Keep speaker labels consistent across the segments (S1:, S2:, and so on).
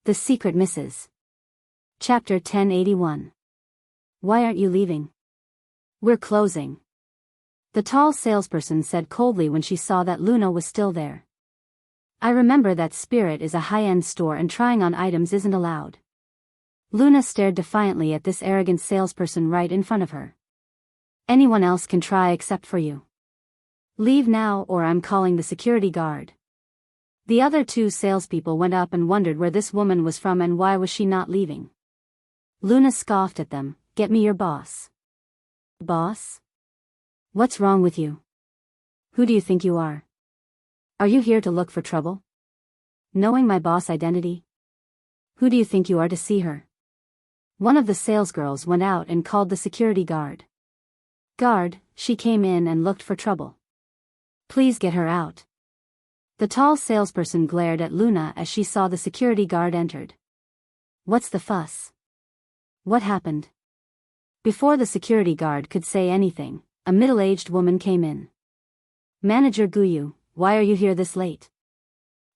S1: The Secret Misses. Chapter 1081. Why aren't you leaving? We're closing. The tall salesperson said coldly when she saw that Luna was still there. I remember that Spirit is a high-end store and trying on items isn't allowed. Luna stared defiantly at this arrogant salesperson right in front of her. Anyone else can try except for you. Leave now or I'm calling the security guard. The other two salespeople went up and wondered where this woman was from and why was she not leaving. Luna scoffed at them. Get me your boss. Boss? What's wrong with you? Who do you think you are? Are you here to look for trouble? Knowing my boss' identity? Who do you think you are to see her? One of the salesgirls went out and called the security guard. Guard, she came in and looked for trouble. Please get her out. The tall salesperson glared at Luna as she saw the security guard entered. What's the fuss? What happened? Before the security guard could say anything, a middle-aged woman came in. Manager Guyu, why are you here this late?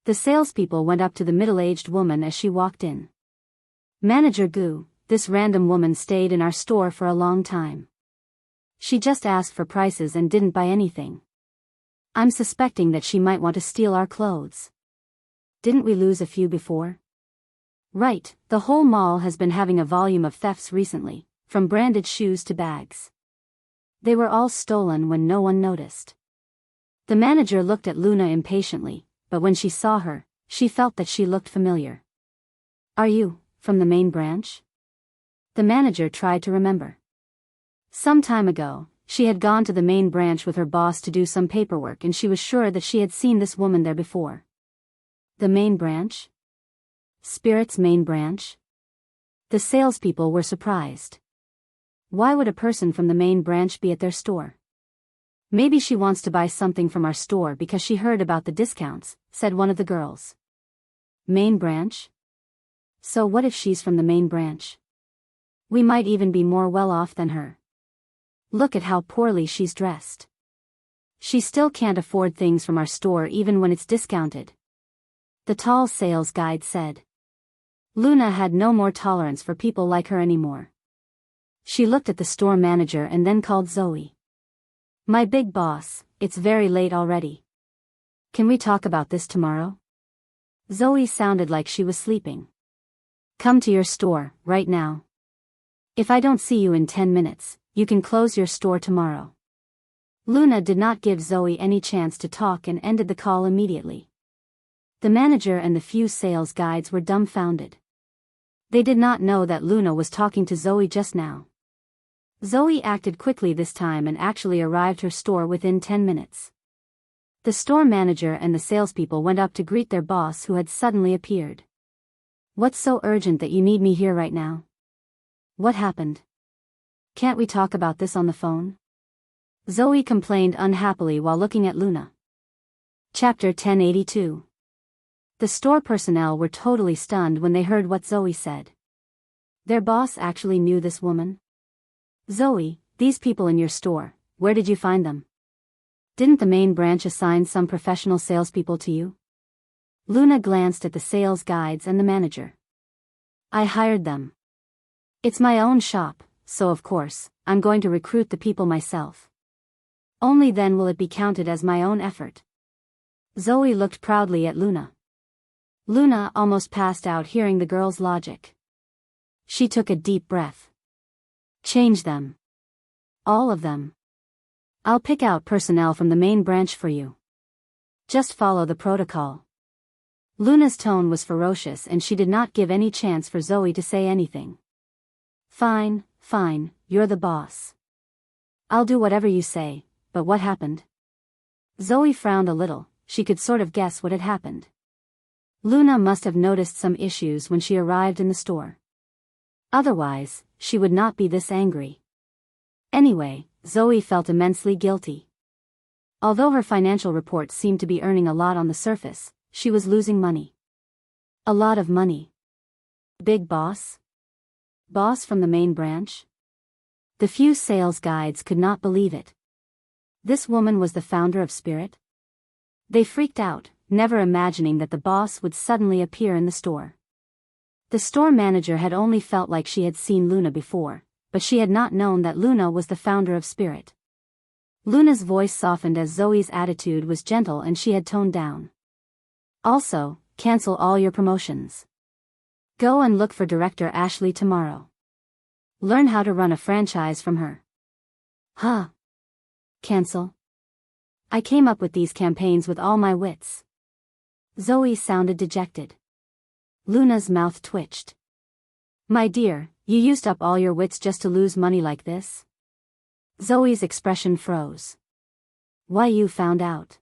S1: The salespeople went up to the middle-aged woman as she walked in. Manager Gu, this random woman stayed in our store for a long time. She just asked for prices and didn't buy anything. I'm suspecting that she might want to steal our clothes. Didn't we lose a few before? Right, the whole mall has been having a volume of thefts recently, from branded shoes to bags. They were all stolen when no one noticed. The manager looked at Luna impatiently, but when she saw her, she felt that she looked familiar. Are you, from the main branch? The manager tried to remember. Some time ago, she had gone to the main branch with her boss to do some paperwork and she was sure that she had seen this woman there before. The main branch? Spirit's main branch? The salespeople were surprised. Why would a person from the main branch be at their store? Maybe she wants to buy something from our store because she heard about the discounts, said one of the girls. Main branch? So what if she's from the main branch? We might even be more well off than her. Look at how poorly she's dressed. She still can't afford things from our store even when it's discounted. The tall sales guide said. Luna had no more tolerance for people like her anymore. She looked at the store manager and then called Zoe. My big boss, it's very late already. Can we talk about this tomorrow? Zoe sounded like she was sleeping. Come to your store, right now. If I don't see you in 10 minutes, you can close your store tomorrow. Luna did not give Zoe any chance to talk and ended the call immediately. The manager and the few sales guides were dumbfounded. They did not know that Luna was talking to Zoe just now. Zoe acted quickly this time and actually arrived her store within 10 minutes. The store manager and the salespeople went up to greet their boss who had suddenly appeared. What's so urgent that you need me here right now? What happened? Can't we talk about this on the phone? Zoe complained unhappily while looking at Luna. Chapter 1082. The store personnel were totally stunned when they heard what Zoe said. Their boss actually knew this woman? Zoe, these people in your store, where did you find them? Didn't the main branch assign some professional salespeople to you? Luna glanced at the sales guides and the manager. I hired them. It's my own shop, so of course, I'm going to recruit the people myself. Only then will it be counted as my own effort. Zoe looked proudly at Luna. Luna almost passed out hearing the girl's logic. She took a deep breath. Change them. All of them. I'll pick out personnel from the main branch for you. Just follow the protocol. Luna's tone was ferocious and she did not give any chance for Zoe to say anything. Fine, fine, you're the boss. I'll do whatever you say, but what happened? Zoe frowned a little, she could sort of guess what had happened. Luna must have noticed some issues when she arrived in the store. Otherwise, she would not be this angry. Anyway, Zoe felt immensely guilty. Although her financial reports seemed to be earning a lot on the surface, she was losing money. A lot of money. Big boss? Boss from the main branch? The few sales guides could not believe it. This woman was the founder of Spirit? They freaked out, never imagining that the boss would suddenly appear in the store. The store manager had only felt like she had seen Luna before, but she had not known that Luna was the founder of Spirit. Luna's voice softened as Zoe's attitude was gentle and she had toned down. Also, cancel all your promotions. Go and look for Director Ashley tomorrow. Learn how to run a franchise from her. Huh? Cancel? I came up with these campaigns with all my wits. Zoe sounded dejected. Luna's mouth twitched. My dear, you used up all your wits just to lose money like this? Zoe's expression froze. Why, you found out?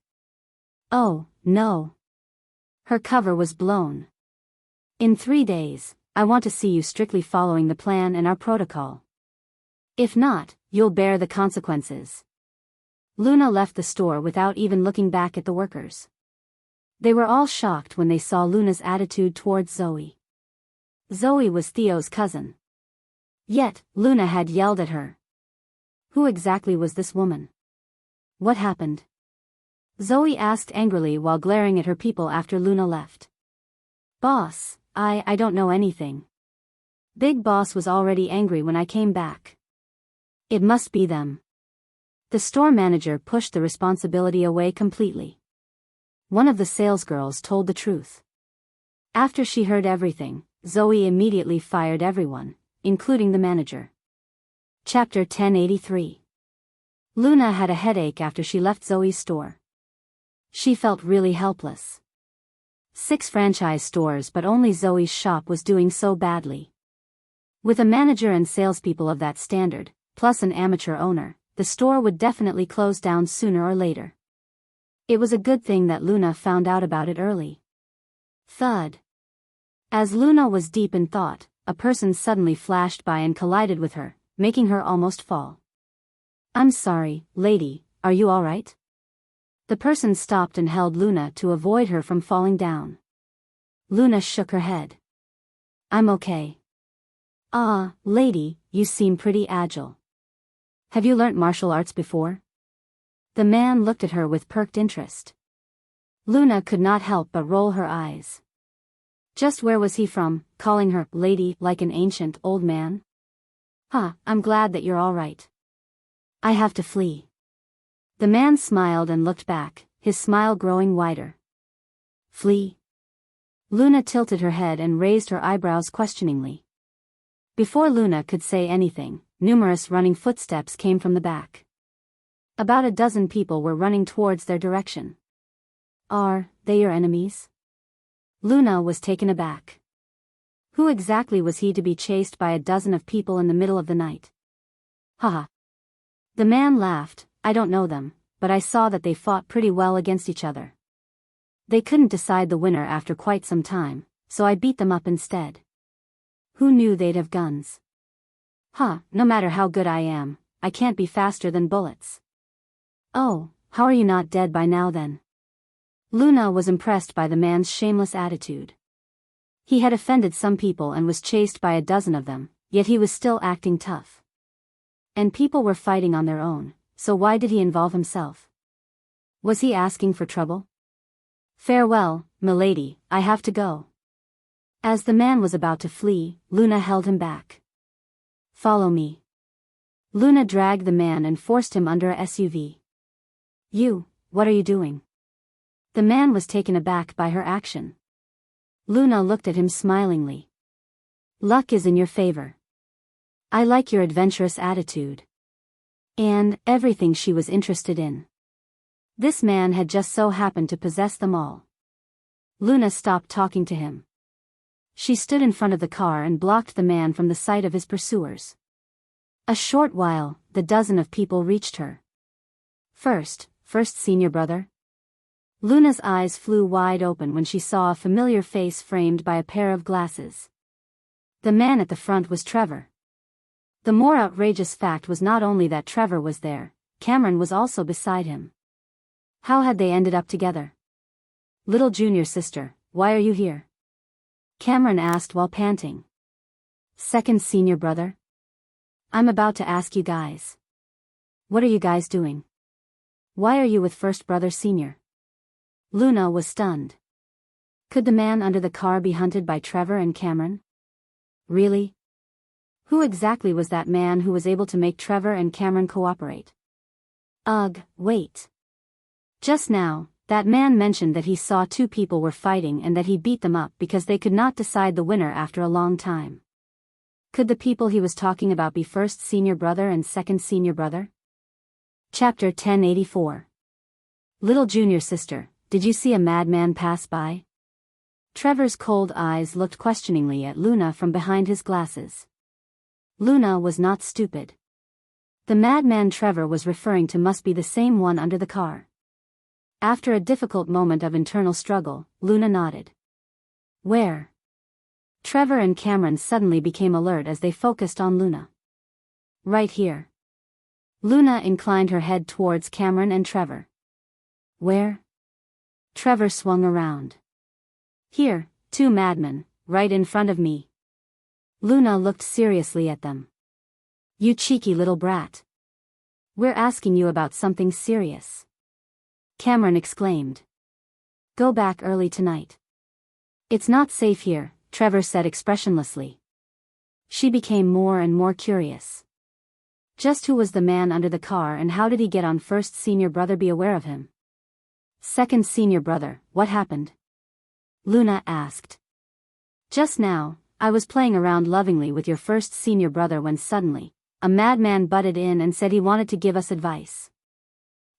S1: Oh, no. Her cover was blown. In 3 days, I want to see you strictly following the plan and our protocol. If not, you'll bear the consequences. Luna left the store without even looking back at the workers. They were all shocked when they saw Luna's attitude towards Zoe. Zoe was Theo's cousin. Yet, Luna had yelled at her. Who exactly was this woman? What happened? Zoe asked angrily while glaring at her people after Luna left. Boss, I don't know anything. Big Boss was already angry when I came back. It must be them. The store manager pushed the responsibility away completely. One of the salesgirls told the truth. After she heard everything, Zoe immediately fired everyone, including the manager. Chapter 1083. Luna had a headache after she left Zoe's store. She felt really helpless. 6 franchise stores, but only Zoe's shop was doing so badly. With a manager and salespeople of that standard, plus an amateur owner, the store would definitely close down sooner or later. It was a good thing that Luna found out about it early. Thud. As Luna was deep in thought, a person suddenly flashed by and collided with her, making her almost fall. I'm sorry, lady, are you all right? The person stopped and held Luna to avoid her from falling down. Luna shook her head. I'm okay. Ah, lady, you seem pretty agile. Have you learnt martial arts before? The man looked at her with perked interest. Luna could not help but roll her eyes. Just where was he from, calling her lady like an ancient old man? Huh, I'm glad that you're all right. I have to flee. The man smiled and looked back, his smile growing wider. Flee? Luna tilted her head and raised her eyebrows questioningly. Before Luna could say anything, numerous running footsteps came from the back. About a dozen people were running towards their direction. Are they your enemies? Luna was taken aback. Who exactly was he to be chased by a dozen of people in the middle of the night? Haha. The man laughed. I don't know them, but I saw that they fought pretty well against each other. They couldn't decide the winner after quite some time, so I beat them up instead. Who knew they'd have guns? Huh, no matter how good I am, I can't be faster than bullets. Oh, how are you not dead by now then? Luna was impressed by the man's shameless attitude. He had offended some people and was chased by a dozen of them, yet he was still acting tough. And people were fighting on their own, so why did he involve himself? Was he asking for trouble? Farewell, milady, I have to go. As the man was about to flee, Luna held him back. Follow me. Luna dragged the man and forced him under a SUV. You, what are you doing? The man was taken aback by her action. Luna looked at him smilingly. Luck is in your favor. I like your adventurous attitude. And everything she was interested in. This man had just so happened to possess them all. Luna stopped talking to him. She stood in front of the car and blocked the man from the sight of his pursuers. A short while, the dozen of people reached her. First senior brother? Luna's eyes flew wide open when she saw a familiar face framed by a pair of glasses. The man at the front was Trevor. The more outrageous fact was not only that Trevor was there, Cameron was also beside him. How had they ended up together? Little junior sister, why are you here? Cameron asked while panting. Second senior brother? I'm about to ask you guys. What are you guys doing? Why are you with first brother senior? Luna was stunned. Could the man under the car be hunted by Trevor and Cameron? Really? Who exactly was that man who was able to make Trevor and Cameron cooperate? Ugh, wait. Just now, that man mentioned that he saw two people were fighting and that he beat them up because they could not decide the winner after a long time. Could the people he was talking about be first senior brother and second senior brother? Chapter 1084. Little junior sister, did you see a madman pass by? Trevor's cold eyes looked questioningly at Luna from behind his glasses. Luna was not stupid. The madman Trevor was referring to must be the same one under the car. After a difficult moment of internal struggle, Luna nodded. Where? Trevor and Cameron suddenly became alert as they focused on Luna. Right here. Luna inclined her head towards Cameron and Trevor. Where? Trevor swung around. Here, two madmen, right in front of me. Luna looked seriously at them. You cheeky little brat. We're asking you about something serious. Cameron exclaimed. Go back early tonight. It's not safe here, Trevor said expressionlessly. She became more and more curious. Just who was the man under the car and how did he get on first senior brother be aware of him? Second senior brother, what happened? Luna asked. Just now, I was playing around lovingly with your first senior brother when suddenly, a madman butted in and said he wanted to give us advice.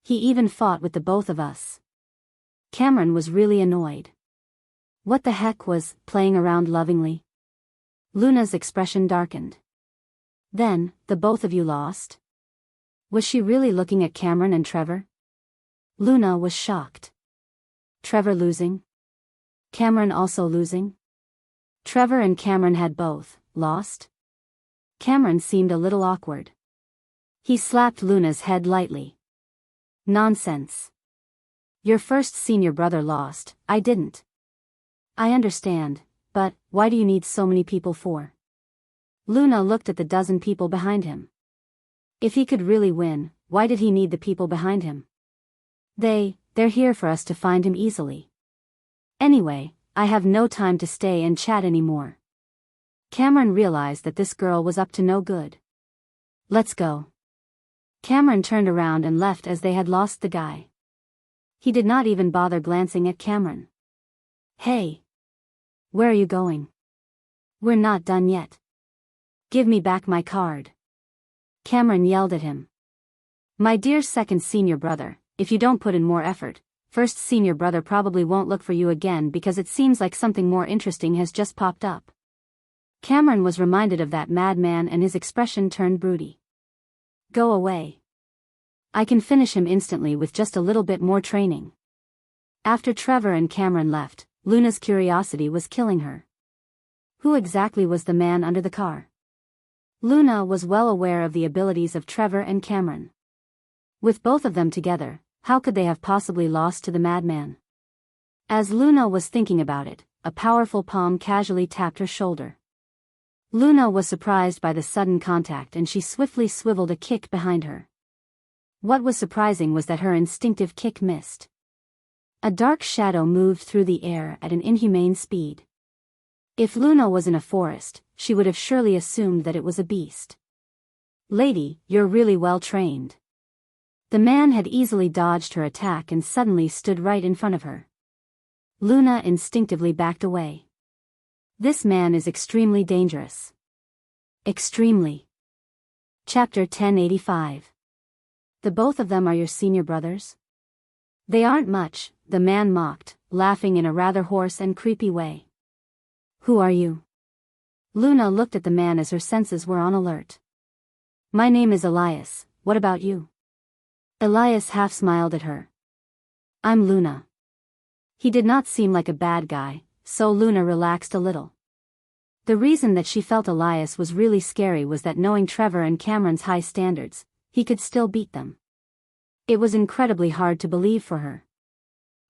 S1: He even fought with the both of us. Cameron was really annoyed. What the heck was playing around lovingly? Luna's expression darkened. Then, the both of you lost? Was she really looking at Cameron and Trevor? Luna was shocked. Trevor losing? Cameron also losing? Trevor and Cameron had both lost? Cameron seemed a little awkward. He slapped Luna's head lightly. Nonsense. Your first senior brother lost, I didn't. I understand, but why do you need so many people for? Luna looked at the dozen people behind him. If he could really win, why did he need the people behind him? They're here for us to find him easily. Anyway, I have no time to stay and chat anymore. Cameron realized that this girl was up to no good. Let's go. Cameron turned around and left as they had lost the guy. He did not even bother glancing at Cameron. Hey! Where are you going? We're not done yet. Give me back my card. Cameron yelled at him. My dear second senior brother, if you don't put in more effort, first senior brother probably won't look for you again because it seems like something more interesting has just popped up. Cameron was reminded of that madman and his expression turned broody. Go away. I can finish him instantly with just a little bit more training. After Trevor and Cameron left, Luna's curiosity was killing her. Who exactly was the man under the car? Luna was well aware of the abilities of Trevor and Cameron. With both of them together, how could they have possibly lost to the madman? As Luna was thinking about it, a powerful palm casually tapped her shoulder. Luna was surprised by the sudden contact and she swiftly swiveled a kick behind her. What was surprising was that her instinctive kick missed. A dark shadow moved through the air at an inhumane speed. If Luna was in a forest, she would have surely assumed that it was a beast. Lady, you're really well trained. The man had easily dodged her attack and suddenly stood right in front of her. Luna instinctively backed away. This man is extremely dangerous. Extremely. Chapter 1085. The both of them are your senior brothers? They aren't much, the man mocked, laughing in a rather hoarse and creepy way. Who are you? Luna looked at the man as her senses were on alert. My name is Elias, what about you? Elias half smiled at her. I'm Luna. He did not seem like a bad guy, so Luna relaxed a little. The reason that she felt Elias was really scary was that knowing Trevor and Cameron's high standards, he could still beat them. It was incredibly hard to believe for her.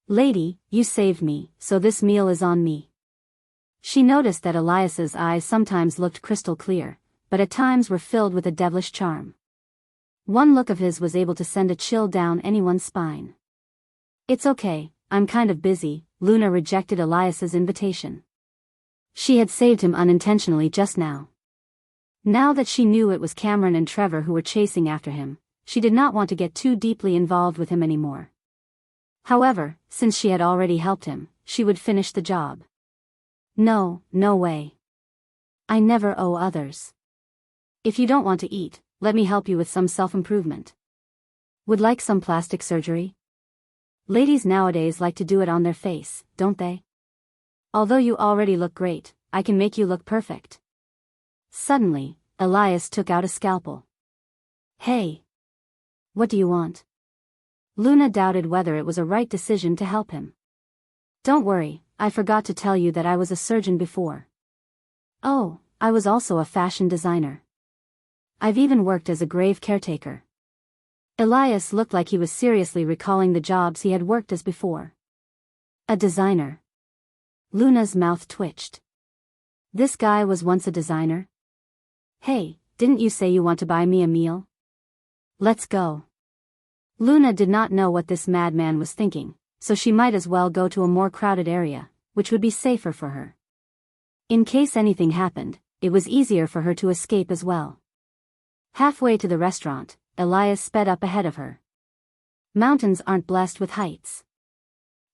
S1: Lady, you saved me, so this meal is on me. She noticed that Elias's eyes sometimes looked crystal clear, but at times were filled with a devilish charm. One look of his was able to send a chill down anyone's spine. It's okay, I'm kind of busy, Luna rejected Elias's invitation. She had saved him unintentionally just now. Now that she knew it was Cameron and Trevor who were chasing after him, she did not want to get too deeply involved with him anymore. However, since she had already helped him, she would finish the job. No, no way. I never owe others. If you don't want to eat, let me help you with some self-improvement. Would like some plastic surgery? Ladies nowadays like to do it on their face, don't they? Although you already look great, I can make you look perfect. Suddenly, Elias took out a scalpel. Hey! What do you want? Luna doubted whether it was a right decision to help him. Don't worry, I forgot to tell you that I was a surgeon before. Oh, I was also a fashion designer. I've even worked as a grave caretaker. Elias looked like he was seriously recalling the jobs he had worked as before. A designer. Luna's mouth twitched. This guy was once a designer? Hey, didn't you say you want to buy me a meal? Let's go. Luna did not know what this madman was thinking, so she might as well go to a more crowded area, which would be safer for her. In case anything happened, it was easier for her to escape as well. Halfway to the restaurant, Elias sped up ahead of her. Mountains aren't blessed with heights.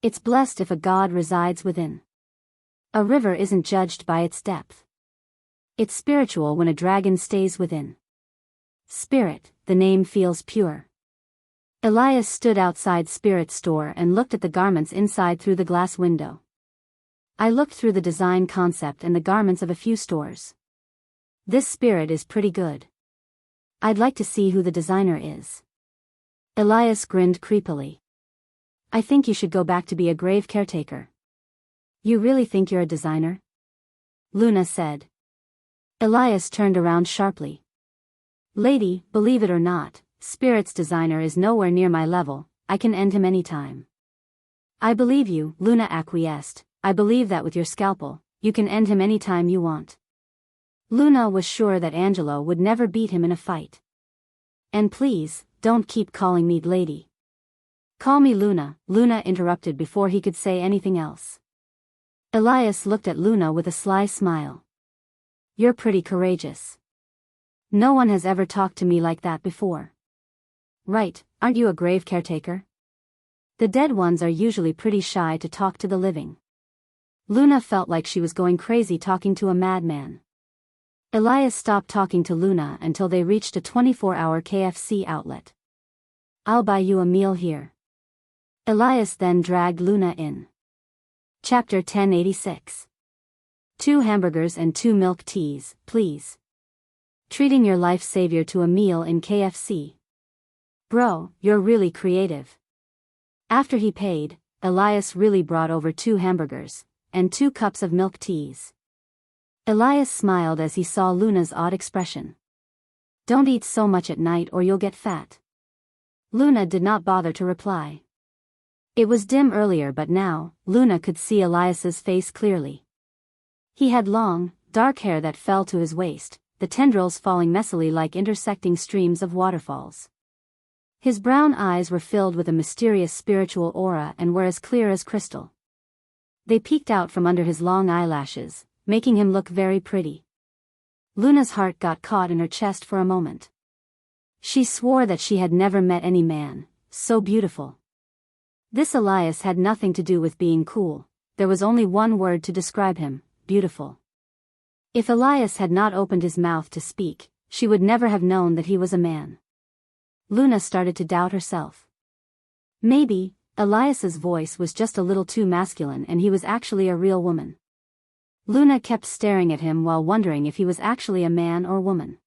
S1: It's blessed if a god resides within. A river isn't judged by its depth. It's spiritual when a dragon stays within. Spirit, the name feels pure. Elias stood outside Spirit's store and looked at the garments inside through the glass window. I looked through the design concept and the garments of a few stores. This Spirit is pretty good. I'd like to see who the designer is. Elias grinned creepily. I think you should go back to be a grave caretaker. You really think you're a designer? Luna said. Elias turned around sharply. Lady, believe it or not, Spirit's designer is nowhere near my level, I can end him anytime. I believe you, Luna acquiesced, I believe that with your scalpel, you can end him anytime you want. Luna was sure that Angelo would never beat him in a fight. And please, don't keep calling me lady. Call me Luna, Luna interrupted before he could say anything else. Elias looked at Luna with a sly smile. You're pretty courageous. No one has ever talked to me like that before. Right, aren't you a grave caretaker? The dead ones are usually pretty shy to talk to the living. Luna felt like she was going crazy talking to a madman. Elias stopped talking to Luna until they reached a 24-hour KFC outlet. I'll buy you a meal here. Elias then dragged Luna in. Chapter 1086. 2 hamburgers and 2 milk teas, please. Treating your life savior to a meal in KFC. Bro, you're really creative. After he paid, Elias really brought over 2 hamburgers and 2 cups of milk teas. Elias smiled as he saw Luna's odd expression. Don't eat so much at night or you'll get fat. Luna did not bother to reply. It was dim earlier but now, Luna could see Elias's face clearly. He had long, dark hair that fell to his waist, the tendrils falling messily like intersecting streams of waterfalls. His brown eyes were filled with a mysterious spiritual aura and were as clear as crystal. They peeked out from under his long eyelashes, making him look very pretty. Luna's heart got caught in her chest for a moment. She swore that she had never met any man so beautiful. This Elias had nothing to do with being cool, there was only one word to describe him, beautiful. If Elias had not opened his mouth to speak, she would never have known that he was a man. Luna started to doubt herself. Maybe, Elias's voice was just a little too masculine and he was actually a real woman. Luna kept staring at him while wondering if he was actually a man or woman.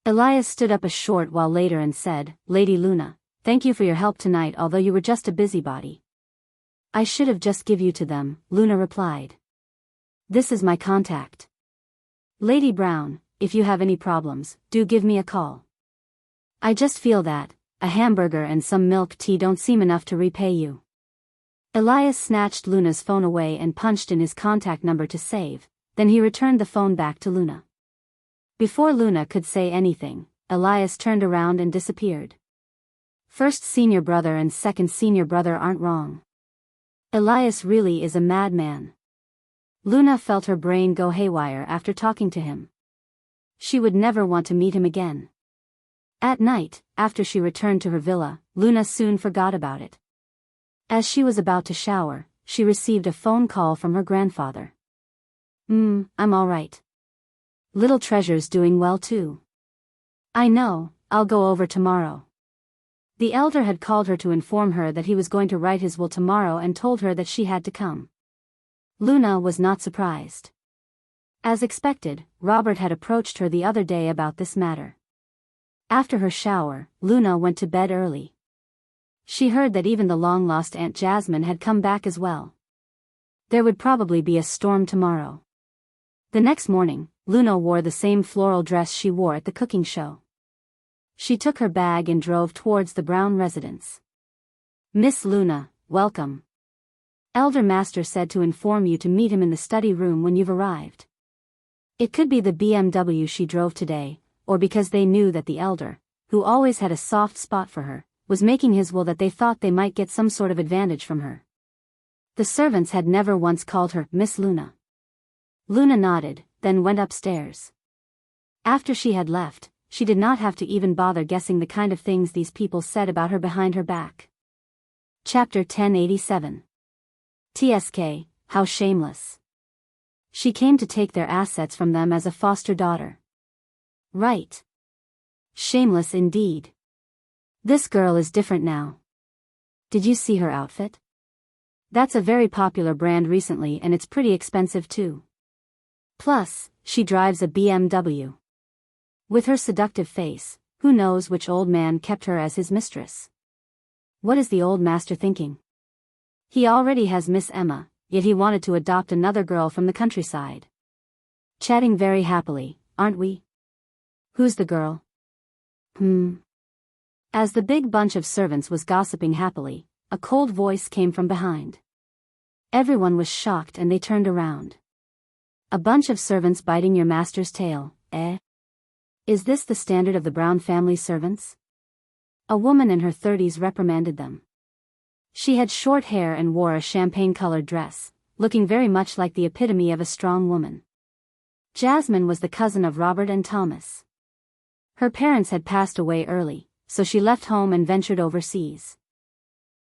S1: Elias stood up a short while later and said, Lady Luna, thank you for your help tonight although you were just a busybody. I should have just give you to them, Luna replied. This is my contact. Lady Brown, if you have any problems, do give me a call. I just feel that a hamburger and some milk tea don't seem enough to repay you. Elias snatched Luna's phone away and punched in his contact number to save, then he returned the phone back to Luna. Before Luna could say anything, Elias turned around and disappeared. First senior brother and second senior brother aren't wrong. Elias really is a madman. Luna felt her brain go haywire after talking to him. She would never want to meet him again. At night, after she returned to her villa, Luna soon forgot about it. As she was about to shower, she received a phone call from her grandfather. I'm all right. Little Treasure's doing well too. I know, I'll go over tomorrow. The elder had called her to inform her that he was going to write his will tomorrow and told her that she had to come. Luna was not surprised. As expected, Robert had approached her the other day about this matter. After her shower, Luna went to bed early. She heard that even the long-lost Aunt Jasmine had come back as well. There would probably be a storm tomorrow. The next morning, Luna wore the same floral dress she wore at the cooking show. She took her bag and drove towards the Brown residence. Miss Luna, welcome. Elder Master said to inform you to meet him in the study room when you've arrived. It could be the BMW she drove today, or because they knew that the elder, who always had a soft spot for her, was making his will that they thought they might get some sort of advantage from her. The servants had never once called her Miss Luna. Luna nodded, then went upstairs. After she had left, she did not have to even bother guessing the kind of things these people said about her behind her back. Chapter 1087. TSK, how shameless. She came to take their assets from them as a foster daughter. Right. Shameless indeed. This girl is different now. Did you see her outfit? That's a very popular brand recently and it's pretty expensive too. Plus, she drives a BMW. With her seductive face, who knows which old man kept her as his mistress? What is the old master thinking? He already has Miss Emma, yet he wanted to adopt another girl from the countryside. Chatting very happily, aren't we? Who's the girl? As the big bunch of servants was gossiping happily, a cold voice came from behind. Everyone was shocked and they turned around. A bunch of servants biting your master's tail, eh? Is this the standard of the Brown family servants? A woman in her 30s reprimanded them. She had short hair and wore a champagne-colored dress, looking very much like the epitome of a strong woman. Jasmine was the cousin of Robert and Thomas. Her parents had passed away early, so she left home and ventured overseas.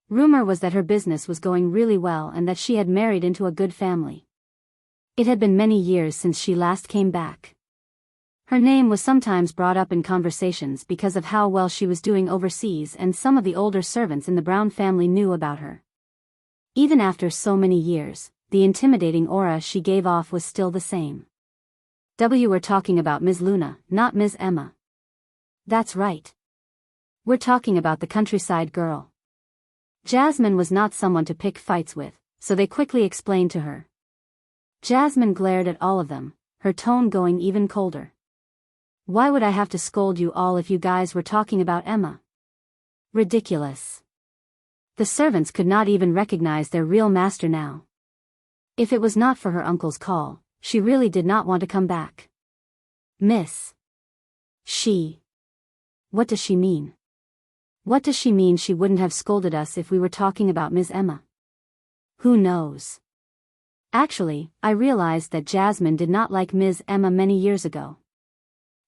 S1: Rumor was that her business was going really well and that she had married into a good family. It had been many years since she last came back. Her name was sometimes brought up in conversations because of how well she was doing overseas, and some of the older servants in the Brown family knew about her. Even after so many years, the intimidating aura she gave off was still the same. We're talking about Ms. Luna, not Ms. Emma. That's right. We're talking about the countryside girl. Jasmine was not someone to pick fights with, so they quickly explained to her. Jasmine glared at all of them, her tone going even colder. Why would I have to scold you all if you guys were talking about Emma? Ridiculous. The servants could not even recognize their real master now. If it was not for her uncle's call, she really did not want to come back. Miss. What does she mean? What does she mean she wouldn't have scolded us if we were talking about Ms. Emma? Who knows? Actually, I realized that Jasmine did not like Ms. Emma many years ago.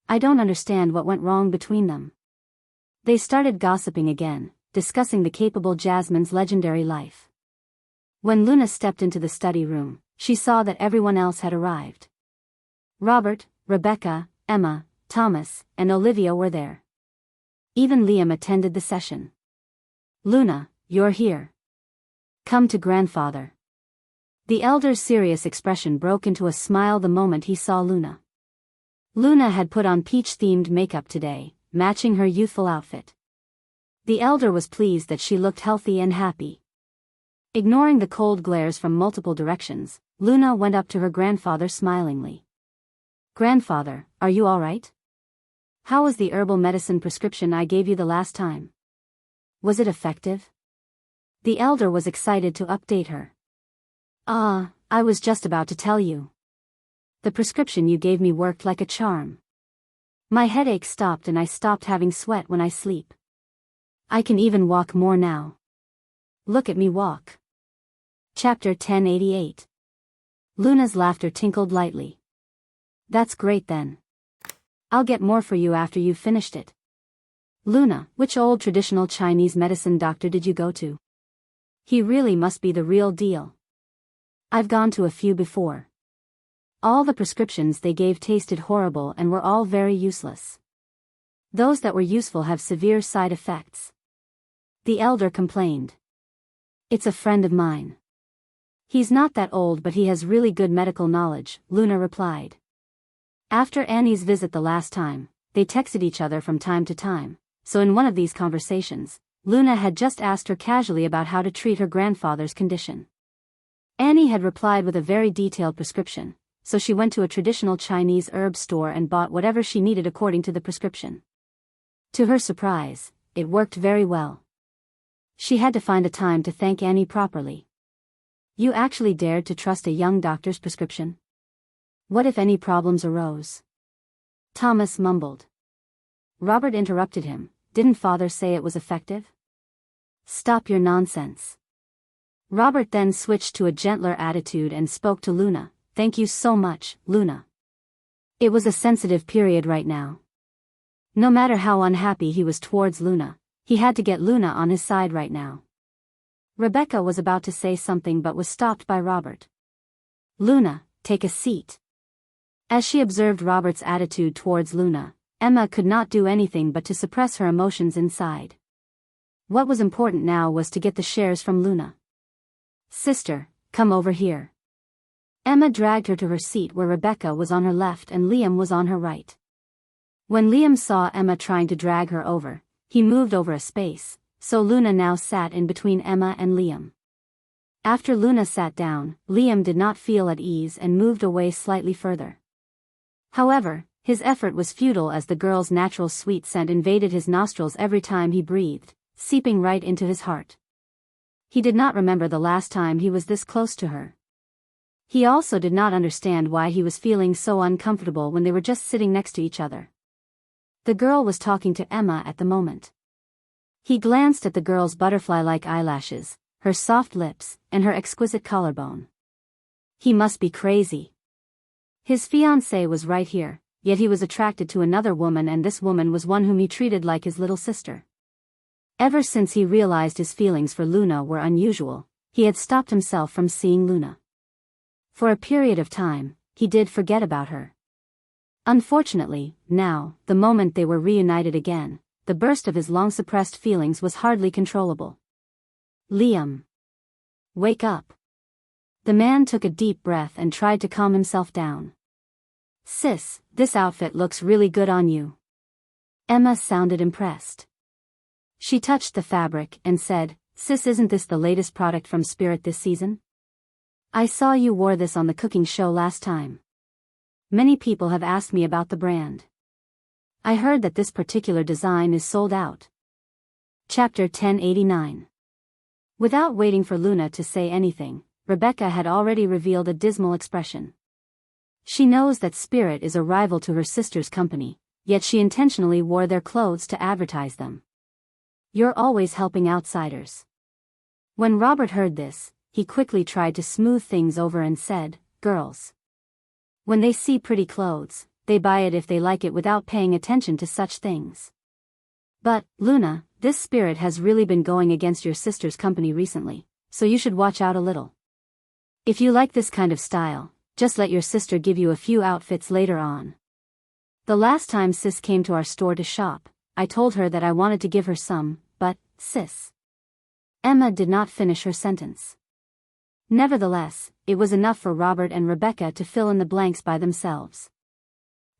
S1: I don't understand what went wrong between them. They started gossiping again, discussing the capable Jasmine's legendary life. When Luna stepped into the study room, she saw that everyone else had arrived. Robert, Rebecca, Emma, Thomas, and Olivia were there. Even Liam attended the session. Luna, you're here. Come to grandfather. The elder's serious expression broke into a smile the moment he saw Luna. Luna had put on peach-themed makeup today, matching her youthful outfit. The elder was pleased that she looked healthy and happy. Ignoring the cold glares from multiple directions, Luna went up to her grandfather smilingly. Grandfather, are you all right? How was the herbal medicine prescription I gave you the last time? Was it effective? The elder was excited to update her. I was just about to tell you. The prescription you gave me worked like a charm. My headache stopped and I stopped having sweat when I sleep. I can even walk more now. Look at me walk. Chapter 1088. Luna's laughter tinkled lightly. That's great then. I'll get more for you after you've finished it. Luna, which old traditional Chinese medicine doctor did you go to? He really must be the real deal. I've gone to a few before. All the prescriptions they gave tasted horrible and were all very useless. Those that were useful have severe side effects. The elder complained. It's a friend of mine. He's not that old but he has really good medical knowledge, Luna replied. After Annie's visit the last time, they texted each other from time to time, so in one of these conversations, Luna had just asked her casually about how to treat her grandfather's condition. Annie had replied with a very detailed prescription, so she went to a traditional Chinese herb store and bought whatever she needed according to the prescription. To her surprise, it worked very well. She had to find a time to thank Annie properly. You actually dared to trust a young doctor's prescription? What if any problems arose? Thomas mumbled. Robert interrupted him. Didn't Father say it was effective? Stop your nonsense. Robert then switched to a gentler attitude and spoke to Luna. Thank you so much, Luna. It was a sensitive period right now. No matter how unhappy he was towards Luna, he had to get Luna on his side right now. Rebecca was about to say something but was stopped by Robert. Luna, take a seat. As she observed Robert's attitude towards Luna, Emma could not do anything but to suppress her emotions inside. What was important now was to get the shares from Luna. Sister, come over here. Emma dragged her to her seat where Rebecca was on her left and Liam was on her right. When Liam saw Emma trying to drag her over, he moved over a space, so Luna now sat in between Emma and Liam. After Luna sat down, Liam did not feel at ease and moved away slightly further. However, his effort was futile as the girl's natural sweet scent invaded his nostrils every time he breathed, seeping right into his heart. He did not remember the last time he was this close to her. He also did not understand why he was feeling so uncomfortable when they were just sitting next to each other. The girl was talking to Emma at the moment. He glanced at the girl's butterfly-like eyelashes, her soft lips, and her exquisite collarbone. He must be crazy. His fiancée was right here, yet he was attracted to another woman and this woman was one whom he treated like his little sister. Ever since he realized his feelings for Luna were unusual, he had stopped himself from seeing Luna. For a period of time, he did forget about her. Unfortunately, now, the moment they were reunited again, the burst of his long-suppressed feelings was hardly controllable. Liam. Wake up. The man took a deep breath and tried to calm himself down. Sis, this outfit looks really good on you. Emma sounded impressed. She touched the fabric and said, Sis, isn't this the latest product from Spirit this season? I saw you wore this on the cooking show last time. Many people have asked me about the brand. I heard that this particular design is sold out. Chapter 1089. Without waiting for Luna to say anything, Rebecca had already revealed a dismal expression. She knows that Spirit is a rival to her sister's company, yet she intentionally wore their clothes to advertise them. You're always helping outsiders. When Robert heard this, he quickly tried to smooth things over and said, Girls. When they see pretty clothes, they buy it if they like it without paying attention to such things. But, Luna, this Spirit has really been going against your sister's company recently, so you should watch out a little. If you like this kind of style, just let your sister give you a few outfits later on. The last time Sis came to our store to shop, I told her that I wanted to give her some, but, Sis. Emma did not finish her sentence. Nevertheless, it was enough for Robert and Rebecca to fill in the blanks by themselves.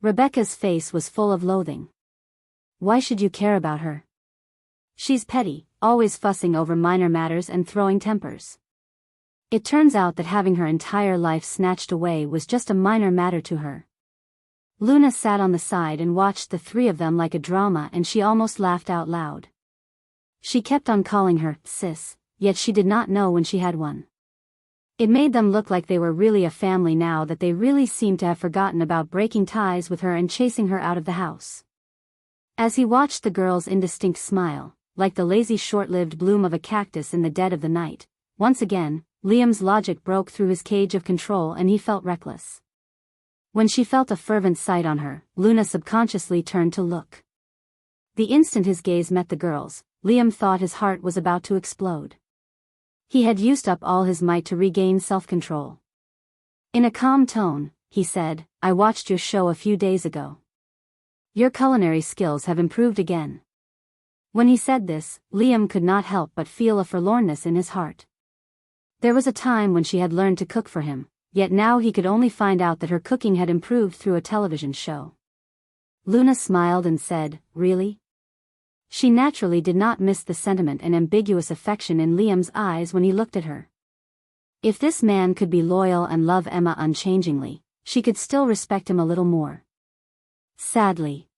S1: Rebecca's face was full of loathing. Why should you care about her? She's petty, always fussing over minor matters and throwing tempers. It turns out that having her entire life snatched away was just a minor matter to her. Luna sat on the side and watched the three of them like a drama and she almost laughed out loud. She kept on calling her, Sis, yet she did not know when she had one. It made them look like they were really a family now that they really seemed to have forgotten about breaking ties with her and chasing her out of the house. As he watched the girl's indistinct smile, like the lazy short-lived bloom of a cactus in the dead of the night, once again, Liam's logic broke through his cage of control and he felt reckless. When she felt a fervent sight on her, Luna subconsciously turned to look. The instant his gaze met the girl's, Liam thought his heart was about to explode. He had used up all his might to regain self-control. In a calm tone, he said, "I watched your show a few days ago. Your culinary skills have improved again." When he said this, Liam could not help but feel a forlornness in his heart. There was a time when she had learned to cook for him, yet now he could only find out that her cooking had improved through a television show. Luna smiled and said, "Really?" She naturally did not miss the sentiment and ambiguous affection in Liam's eyes when he looked at her. If this man could be loyal and love Emma unchangingly, she could still respect him a little more. Sadly,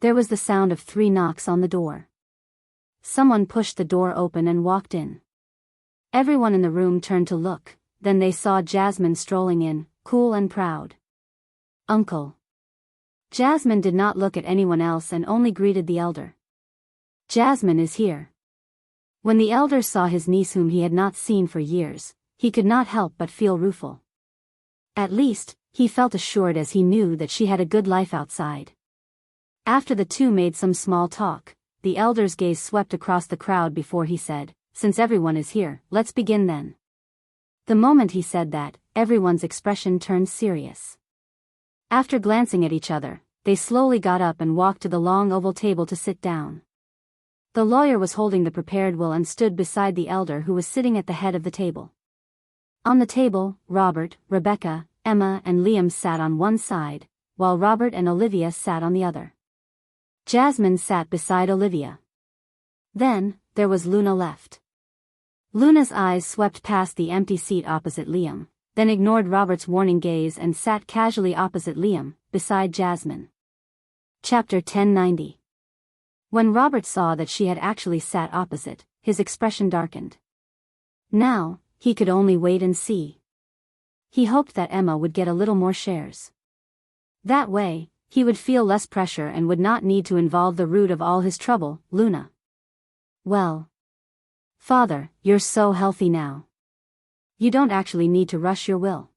S1: there was the sound of 3 knocks on the door. Someone pushed the door open and walked in. Everyone in the room turned to look, then they saw Jasmine strolling in, cool and proud. "Uncle." Jasmine did not look at anyone else and only greeted the elder. "Jasmine is here." When the elder saw his niece whom he had not seen for years, he could not help but feel rueful. At least, he felt assured as he knew that she had a good life outside. After the two made some small talk, the elder's gaze swept across the crowd before he said, "Since everyone is here, let's begin then." The moment he said that, everyone's expression turned serious. After glancing at each other, they slowly got up and walked to the long oval table to sit down. The lawyer was holding the prepared will and stood beside the elder who was sitting at the head of the table. On the table, Robert, Rebecca, Emma and Liam sat on one side, while Robert and Olivia sat on the other. Jasmine sat beside Olivia. Then, there was Luna left. Luna's eyes swept past the empty seat opposite Liam, then ignored Robert's warning gaze and sat casually opposite Liam, beside Jasmine. Chapter 1090. When Robert saw that she had actually sat opposite, his expression darkened. Now, he could only wait and see. He hoped that Emma would get a little more shares. That way, he would feel less pressure and would not need to involve the root of all his trouble, Luna. "Well, Father, you're so healthy now. You don't actually need to rush your will."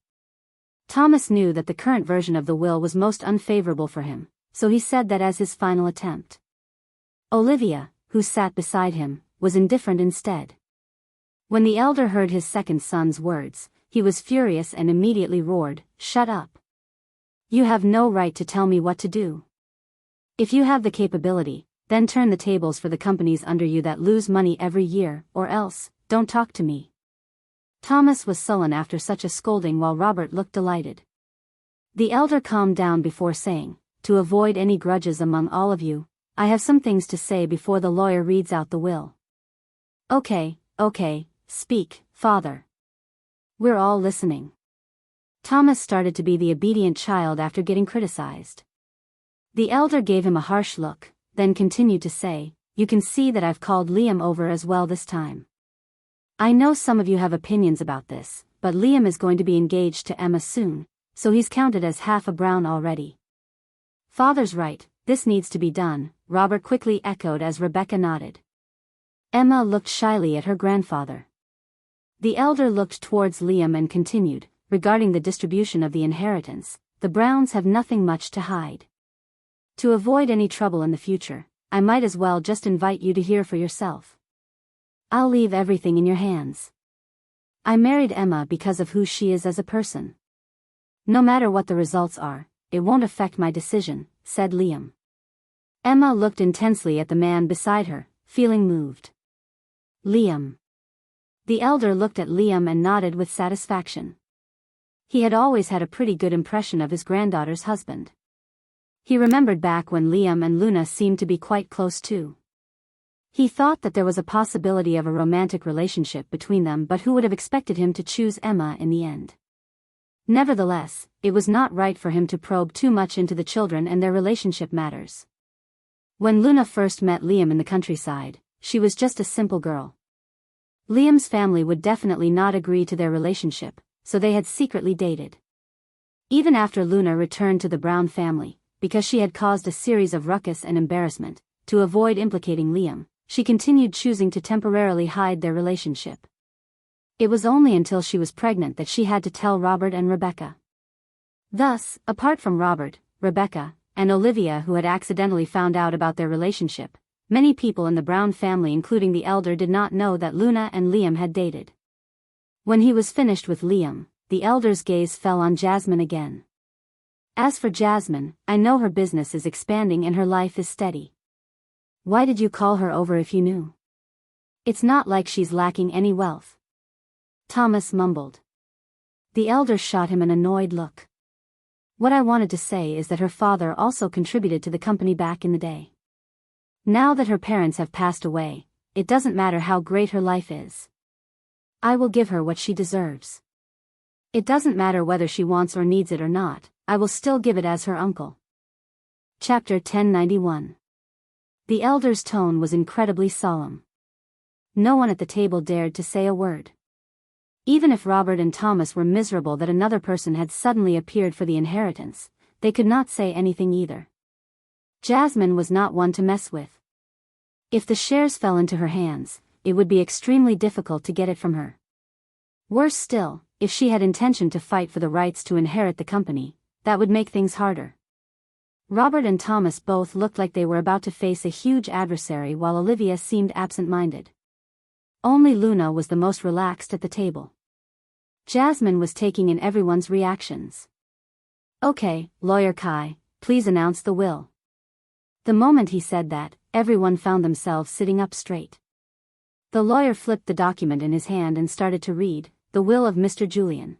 S1: Thomas knew that the current version of the will was most unfavorable for him, so he said that as his final attempt. Olivia, who sat beside him, was indifferent instead. When the elder heard his second son's words, he was furious and immediately roared, "Shut up. You have no right to tell me what to do. If you have the capability, then turn the tables for the companies under you that lose money every year, or else, don't talk to me." Thomas was sullen after such a scolding while Robert looked delighted. The elder calmed down before saying, "To avoid any grudges among all of you, I have some things to say before the lawyer reads out the will." Okay, speak, Father. We're all listening." Thomas started to be the obedient child after getting criticized. The elder gave him a harsh look, then continued to say, "You can see that I've called Liam over as well this time. I know some of you have opinions about this, but Liam is going to be engaged to Emma soon, so he's counted as half a Brown already." "Father's right, this needs to be done," Robert quickly echoed as Rebecca nodded. Emma looked shyly at her grandfather. The elder looked towards Liam and continued, "Regarding the distribution of the inheritance, the Browns have nothing much to hide. To avoid any trouble in the future, I might as well just invite you to hear for yourself. I'll leave everything in your hands. I married Emma because of who she is as a person. No matter what the results are, it won't affect my decision," said Liam. Emma looked intensely at the man beside her, feeling moved. "Liam." The elder looked at Liam and nodded with satisfaction. He had always had a pretty good impression of his granddaughter's husband. He remembered back when Liam and Luna seemed to be quite close too. He thought that there was a possibility of a romantic relationship between them, but who would have expected him to choose Emma in the end? Nevertheless, it was not right for him to probe too much into the children and their relationship matters. When Luna first met Liam in the countryside, she was just a simple girl. Liam's family would definitely not agree to their relationship, so they had secretly dated. Even after Luna returned to the Brown family, because she had caused a series of ruckus and embarrassment, to avoid implicating Liam, she continued choosing to temporarily hide their relationship. It was only until she was pregnant that she had to tell Robert and Rebecca. Thus, apart from Robert, Rebecca, and Olivia who had accidentally found out about their relationship, many people in the Brown family including the elder did not know that Luna and Liam had dated. When he was finished with Liam, the elder's gaze fell on Jasmine again. As for Jasmine, I know her business is expanding and her life is steady. Why did you call her over if you knew? It's not like she's lacking any wealth. Thomas mumbled. The elder shot him an annoyed look. What I wanted to say is that her father also contributed to the company back in the day. Now that her parents have passed away, it doesn't matter how great her life is. I will give her what she deserves. It doesn't matter whether she wants or needs it or not, I will still give it as her uncle. Chapter 1091. The elder's tone was incredibly solemn. No one at the table dared to say a word. Even if Robert and Thomas were miserable that another person had suddenly appeared for the inheritance, they could not say anything either. Jasmine was not one to mess with. If the shares fell into her hands, it would be extremely difficult to get it from her. Worse still, if she had intention to fight for the rights to inherit the company, that would make things harder. Robert and Thomas both looked like they were about to face a huge adversary while Olivia seemed absent-minded. Only Luna was the most relaxed at the table. Jasmine was taking in everyone's reactions. Okay, Lawyer Kai, please announce the will. The moment he said that, everyone found themselves sitting up straight. The lawyer flipped the document in his hand and started to read, the will of Mr. Julian.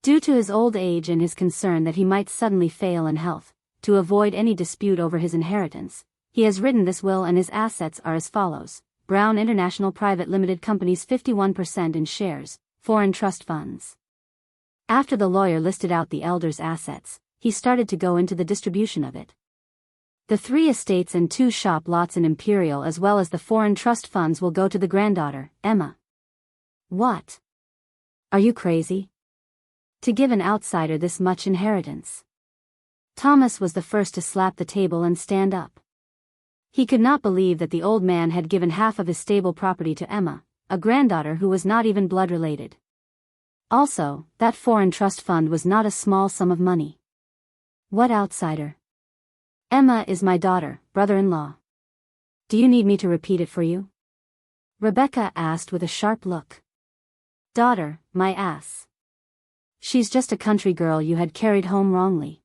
S1: Due to his old age and his concern that he might suddenly fail in health, to avoid any dispute over his inheritance, he has written this will and his assets are as follows: Brown International Private Limited Company's 51% in shares, foreign trust funds. After the lawyer listed out the elder's assets, he started to go into the distribution of it. The 3 estates and 2 shop lots in Imperial as well as the foreign trust funds will go to the granddaughter, Emma. What? Are you crazy? To give an outsider this much inheritance? Thomas was the first to slap the table and stand up. He could not believe that the old man had given half of his stable property to Emma, a granddaughter who was not even blood related. Also, that foreign trust fund was not a small sum of money. What outsider? Emma is my daughter, brother-in-law. Do you need me to repeat it for you? Rebecca asked with a sharp look. Daughter, my ass. She's just a country girl you had carried home wrongly.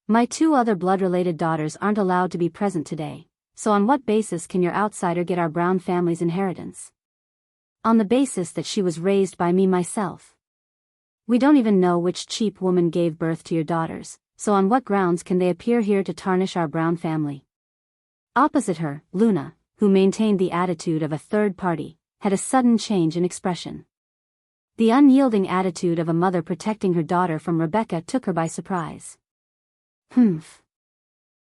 S1: My 2 other blood-related daughters aren't allowed to be present today, so on what basis can your outsider get our Brown family's inheritance? On the basis that she was raised by me myself. We don't even know which cheap woman gave birth to your daughters, so on what grounds can they appear here to tarnish our Brown family? Opposite her, Luna, who maintained the attitude of a third party, had a sudden change in expression. The unyielding attitude of a mother protecting her daughter from Rebecca took her by surprise. Humph.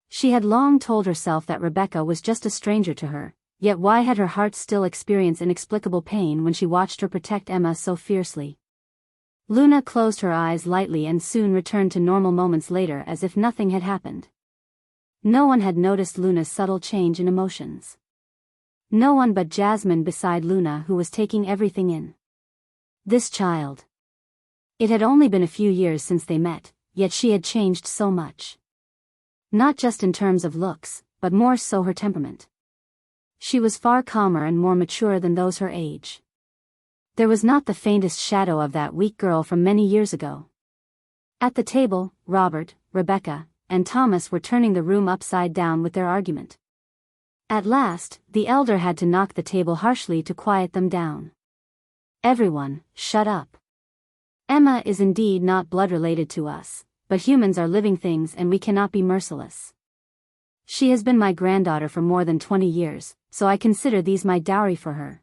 S1: She had long told herself that Rebecca was just a stranger to her, yet why had her heart still experienced inexplicable pain when she watched her protect Emma so fiercely? Luna closed her eyes lightly and soon returned to normal moments later as if nothing had happened. No one had noticed Luna's subtle change in emotions. No one but Jasmine beside Luna who was taking everything in. This child. It had only been a few years since they met, yet she had changed so much. Not just in terms of looks, but more so her temperament. She was far calmer and more mature than those her age. There was not the faintest shadow of that weak girl from many years ago. At the table, Robert, Rebecca, and Thomas were turning the room upside down with their argument. At last, the elder had to knock the table harshly to quiet them down. Everyone, shut up. Emma is indeed not blood-related to us, but humans are living things and we cannot be merciless. She has been my granddaughter for more than 20 years, so I consider these my dowry for her.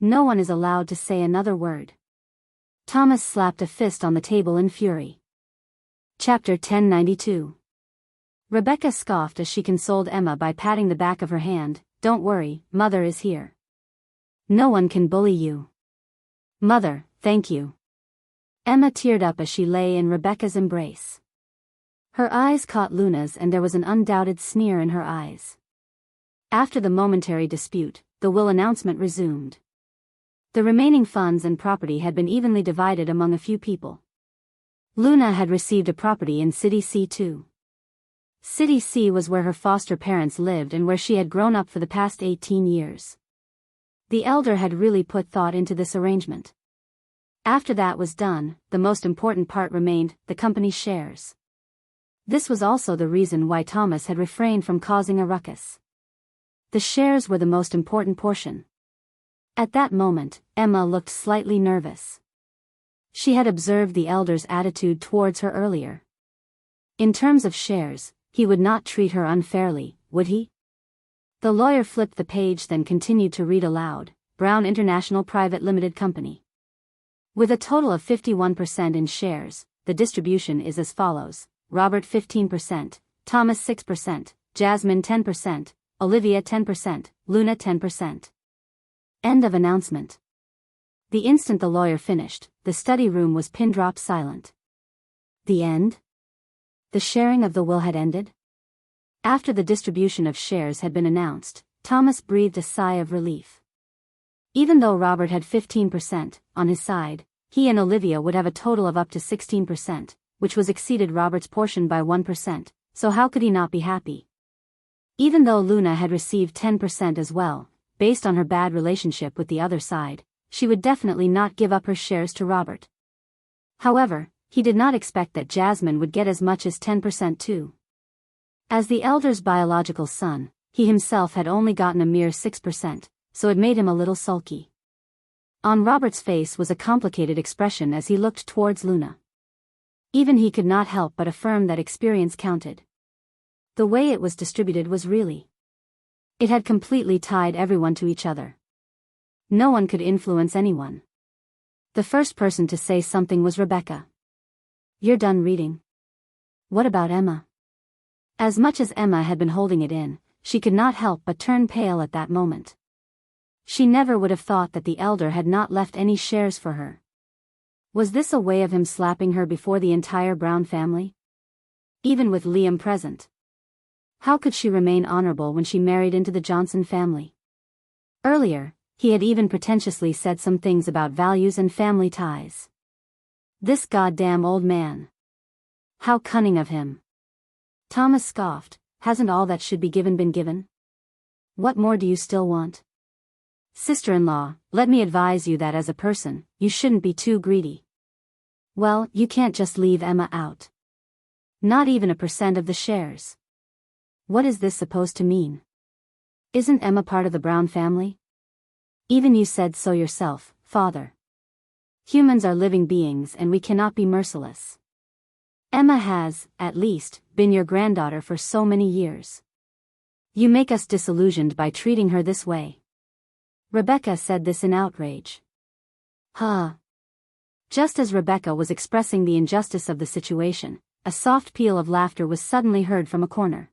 S1: No one is allowed to say another word. Thomas slapped a fist on the table in fury. Chapter 1092. Rebecca scoffed as she consoled Emma by patting the back of her hand. Don't worry, Mother is here. No one can bully you. Mother, thank you. Emma teared up as she lay in Rebecca's embrace. Her eyes caught Luna's and there was an undoubted sneer in her eyes. After the momentary dispute, the will announcement resumed. The remaining funds and property had been evenly divided among a few people. Luna had received a property in City C too. City C was where her foster parents lived and where she had grown up for the past 18 years. The elder had really put thought into this arrangement. After that was done, the most important part remained, the company's shares. This was also the reason why Thomas had refrained from causing a ruckus. The shares were the most important portion. At that moment, Emma looked slightly nervous. She had observed the elder's attitude towards her earlier. In terms of shares, he would not treat her unfairly, would he? The lawyer flipped the page, then continued to read aloud. Brown International Private Limited Company. With a total of 51% in shares, the distribution is as follows: Robert 15%, Thomas 6%, Jasmine 10%, Olivia 10%, Luna 10%. End of announcement. The instant the lawyer finished, the study room was pin-drop silent. The end? The sharing of the will had ended? After the distribution of shares had been announced, Thomas breathed a sigh of relief. Even though Robert had 15% on his side, he and Olivia would have a total of up to 16%, which was exceeded Robert's portion by 1%, so how could he not be happy? Even though Luna had received 10% as well, based on her bad relationship with the other side, she would definitely not give up her shares to Robert. However, he did not expect that Jasmine would get as much as 10% too. As the elder's biological son, he himself had only gotten a mere 6%, so it made him a little sulky. On Robert's face was a complicated expression as he looked towards Luna. Even he could not help but affirm that experience counted. The way it was distributed was really. It had completely tied everyone to each other. No one could influence anyone. The first person to say something was Rebecca. "You're done reading. What about Emma?" As much as Emma had been holding it in, she could not help but turn pale at that moment. She never would have thought that the elder had not left any shares for her. Was this a way of him slapping her before the entire Brown family? Even with Liam present. How could she remain honorable when she married into the Johnson family? Earlier, he had even pretentiously said some things about values and family ties. This goddamn old man. How cunning of him. Thomas scoffed. Hasn't all that should be given been given? What more do you still want? Sister-in-law, let me advise you that as a person, you shouldn't be too greedy. Well, you can't just leave Emma out. Not even a % of the shares. What is this supposed to mean? Isn't Emma part of the Brown family? Even you said so yourself, Father. Humans are living beings and we cannot be merciless. Emma has, at least, been your granddaughter for so many years. You make us disillusioned by treating her this way. Rebecca said this in outrage. Huh. Just as Rebecca was expressing the injustice of the situation, a soft peal of laughter was suddenly heard from a corner.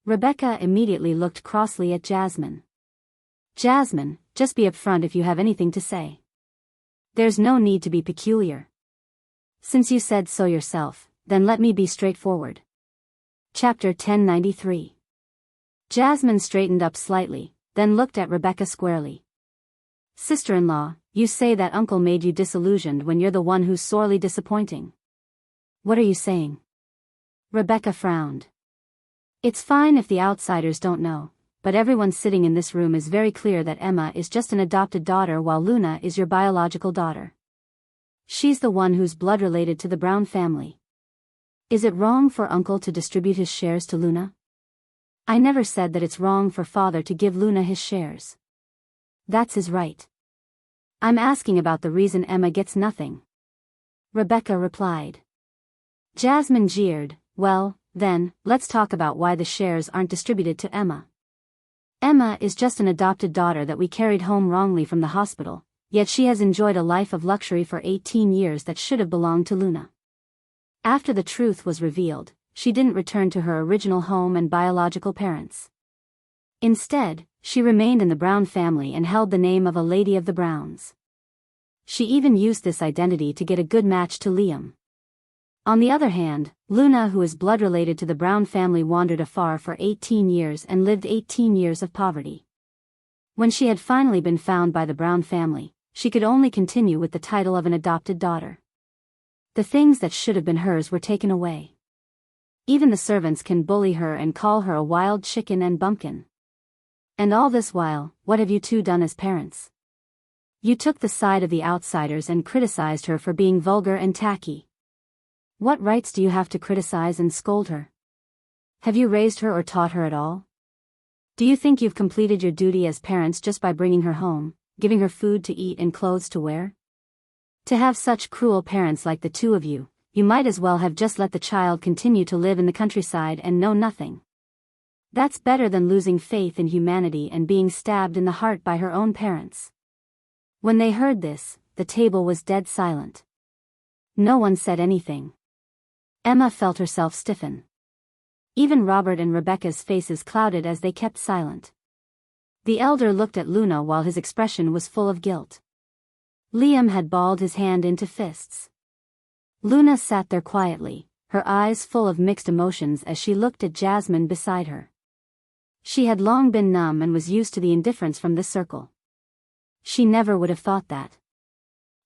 S1: Rebecca immediately looked crossly at Jasmine. Jasmine, just be upfront if you have anything to say. There's no need to be peculiar. Since you said so yourself, then let me be straightforward. Chapter 1093. Jasmine straightened up slightly, then looked at Rebecca squarely. Sister-in-law, you say that uncle made you disillusioned when you're the one who's sorely disappointing. What are you saying? Rebecca frowned. It's fine if the outsiders don't know, but everyone sitting in this room is very clear that Emma is just an adopted daughter while Luna is your biological daughter. She's the one who's blood related to the Brown family. Is it wrong for uncle to distribute his shares to Luna? I never said that it's wrong for father to give Luna his shares. That's his right. I'm asking about the reason Emma gets nothing. Rebecca replied. Jasmine jeered. Well, then, let's talk about why the shares aren't distributed to Emma. Emma is just an adopted daughter that we carried home wrongly from the hospital, yet she has enjoyed a life of luxury for 18 years that should have belonged to Luna. After the truth was revealed, she didn't return to her original home and biological parents. Instead, she remained in the Brown family and held the name of a Lady of the Browns. She even used this identity to get a good match to Liam. On the other hand, Luna, who is blood related to the Brown family, wandered afar for 18 years and lived 18 years of poverty. When she had finally been found by the Brown family, she could only continue with the title of an adopted daughter. The things that should have been hers were taken away. Even the servants can bully her and call her a wild chicken and bumpkin. And all this while, what have you two done as parents? You took the side of the outsiders and criticized her for being vulgar and tacky. What rights do you have to criticize and scold her? Have you raised her or taught her at all? Do you think you've completed your duty as parents just by bringing her home, giving her food to eat and clothes to wear? To have such cruel parents like the two of you, you might as well have just let the child continue to live in the countryside and know nothing. That's better than losing faith in humanity and being stabbed in the heart by her own parents. When they heard this, the table was dead silent. No one said anything. Emma felt herself stiffen. Even Robert and Rebecca's faces clouded as they kept silent. The elder looked at Luna while his expression was full of guilt. Liam had balled his hand into fists. Luna sat there quietly, her eyes full of mixed emotions as she looked at Jasmine beside her. She had long been numb and was used to the indifference from this circle. She never would have thought that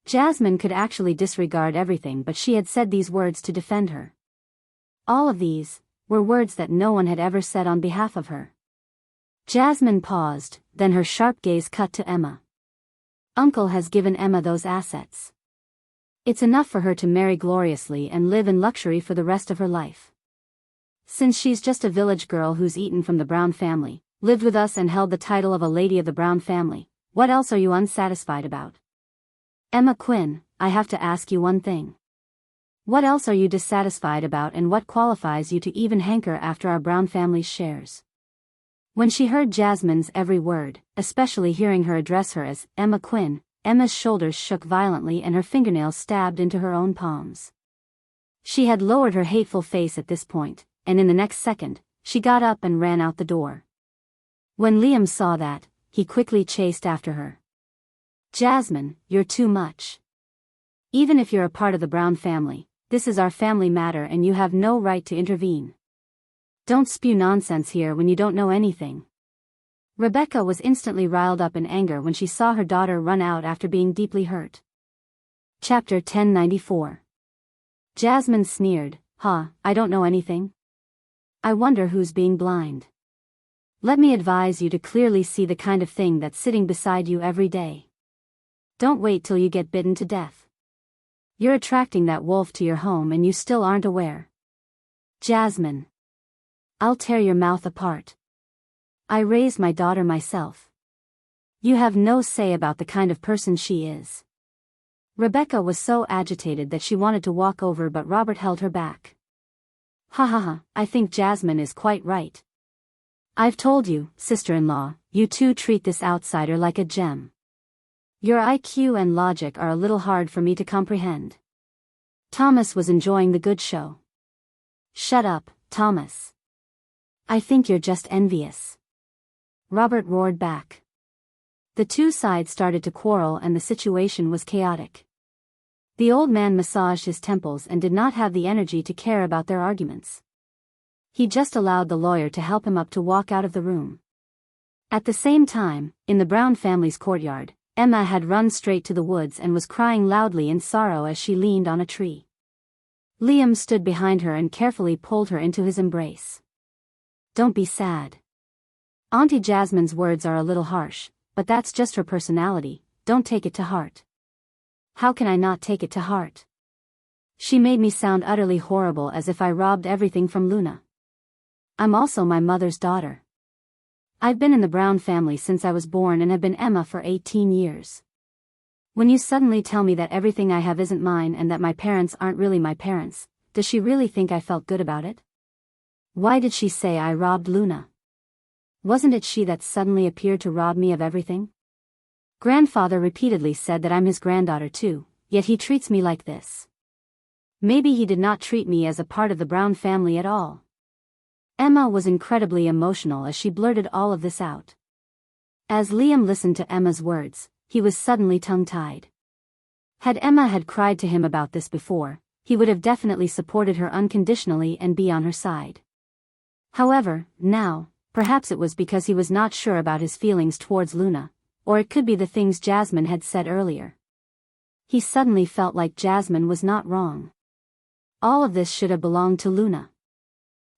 S1: Jasmine could actually disregard everything, but she had said these words to defend her. All of these were words that no one had ever said on behalf of her. Jasmine paused, then her sharp gaze cut to Emma. Uncle has given Emma those assets. It's enough for her to marry gloriously and live in luxury for the rest of her life. Since she's just a village girl who's eaten from the Brown family, lived with us and held the title of a lady of the Brown family, what else are you unsatisfied about? Emma Quinn, I have to ask you one thing. What else are you dissatisfied about, and what qualifies you to even hanker after our Brown family's shares? When she heard Jasmine's every word, especially hearing her address her as Emma Quinn, Emma's shoulders shook violently and her fingernails stabbed into her own palms. She had lowered her hateful face at this point, and in the next second, she got up and ran out the door. When Liam saw that, he quickly chased after her. Jasmine, you're too much. Even if you're a part of the Brown family, this is our family matter and you have no right to intervene. Don't spew nonsense here when you don't know anything. Rebecca was instantly riled up in anger when she saw her daughter run out after being deeply hurt. Chapter 1094. Jasmine sneered, I don't know anything? I wonder who's being blind. Let me advise you to clearly see the kind of thing that's sitting beside you every day. Don't wait till you get bitten to death. You're attracting that wolf to your home and you still aren't aware. Jasmine. I'll tear your mouth apart. I raised my daughter myself. You have no say about the kind of person she is. Rebecca was so agitated that she wanted to walk over, but Robert held her back. I think Jasmine is quite right. I've told you, sister-in-law, you two treat this outsider like a gem. Your IQ and logic are a little hard for me to comprehend. Thomas was enjoying the good show. Shut up, Thomas. I think you're just envious. Robert roared back. The two sides started to quarrel and the situation was chaotic. The old man massaged his temples and did not have the energy to care about their arguments. He just allowed the lawyer to help him up to walk out of the room. At the same time, in the Brown family's courtyard, Emma had run straight to the woods and was crying loudly in sorrow as she leaned on a tree. Liam stood behind her and carefully pulled her into his embrace. Don't be sad. Auntie Jasmine's words are a little harsh, but that's just her personality, don't take it to heart. How can I not take it to heart? She made me sound utterly horrible, as if I robbed everything from Luna. I'm also my mother's daughter. I've been in the Brown family since I was born and have been Emma for 18 years. When you suddenly tell me that everything I have isn't mine and that my parents aren't really my parents, does she really think I felt good about it? Why did she say I robbed Luna? Wasn't it she that suddenly appeared to rob me of everything? Grandfather repeatedly said that I'm his granddaughter too, yet he treats me like this. Maybe he did not treat me as a part of the Brown family at all. Emma was incredibly emotional as she blurted all of this out. As Liam listened to Emma's words, he was suddenly tongue-tied. Had Emma had cried to him about this before, he would have definitely supported her unconditionally and be on her side. However, now, perhaps it was because he was not sure about his feelings towards Luna, or it could be the things Jasmine had said earlier. He suddenly felt like Jasmine was not wrong. All of this should have belonged to Luna.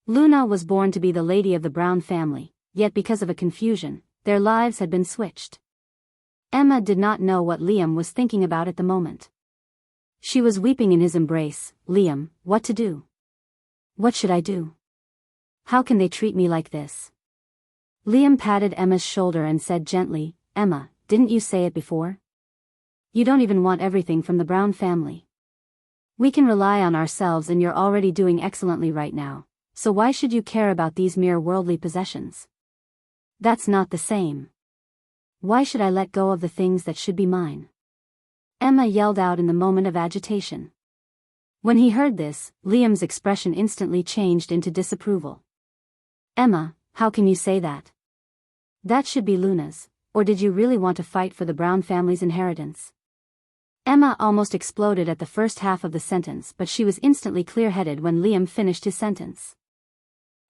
S1: Luna was born to be the lady of the Brown family, yet because of a confusion, their lives had been switched. Emma did not know what Liam was thinking about at the moment. She was weeping in his embrace. Liam, what to do? What should I do? How can they treat me like this? Liam patted Emma's shoulder and said gently, Emma, didn't you say it before? You don't even want everything from the Brown family. We can rely on ourselves and you're already doing excellently right now, so why should you care about these mere worldly possessions? That's not the same. Why should I let go of the things that should be mine? Emma yelled out in the moment of agitation. When he heard this, Liam's expression instantly changed into disapproval. Emma, how can you say that? That should be Luna's, or did you really want to fight for the Brown family's inheritance? Emma almost exploded at the first half of the sentence, but she was instantly clear-headed when Liam finished his sentence.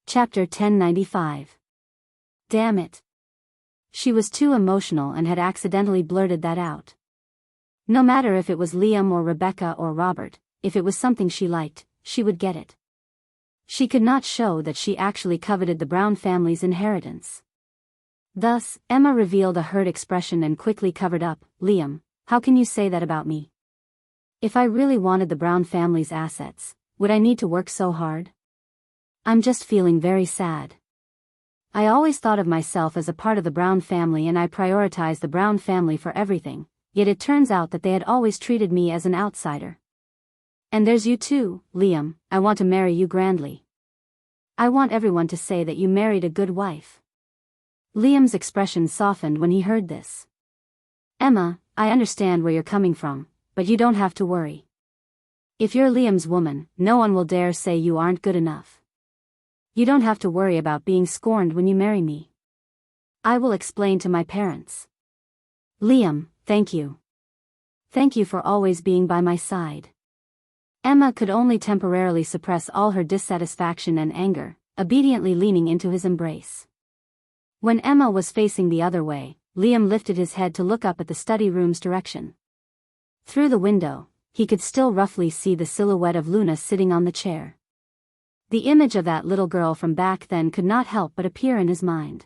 S1: Chapter 1095. Damn it. She was too emotional and had accidentally blurted that out. No matter if it was Liam or Rebecca or Robert, if it was something she liked, she would get it. She could not show that she actually coveted the Brown family's inheritance. Thus, Emma revealed a hurt expression and quickly covered up, Liam, how can you say that about me? If I really wanted the Brown family's assets, would I need to work so hard? I'm just feeling very sad. I always thought of myself as a part of the Brown family and I prioritized the Brown family for everything, yet it turns out that they had always treated me as an outsider. And there's you too, Liam, I want to marry you grandly. I want everyone to say that you married a good wife. Liam's expression softened when he heard this. Emma, I understand where you're coming from, but you don't have to worry. If you're Liam's woman, no one will dare say you aren't good enough. You don't have to worry about being scorned when you marry me. I will explain to my parents. Liam, thank you. Thank you for always being by my side. Emma could only temporarily suppress all her dissatisfaction and anger, obediently leaning into his embrace. When Emma was facing the other way, Liam lifted his head to look up at the study room's direction. Through the window, he could still roughly see the silhouette of Luna sitting on the chair. The image of that little girl from back then could not help but appear in his mind.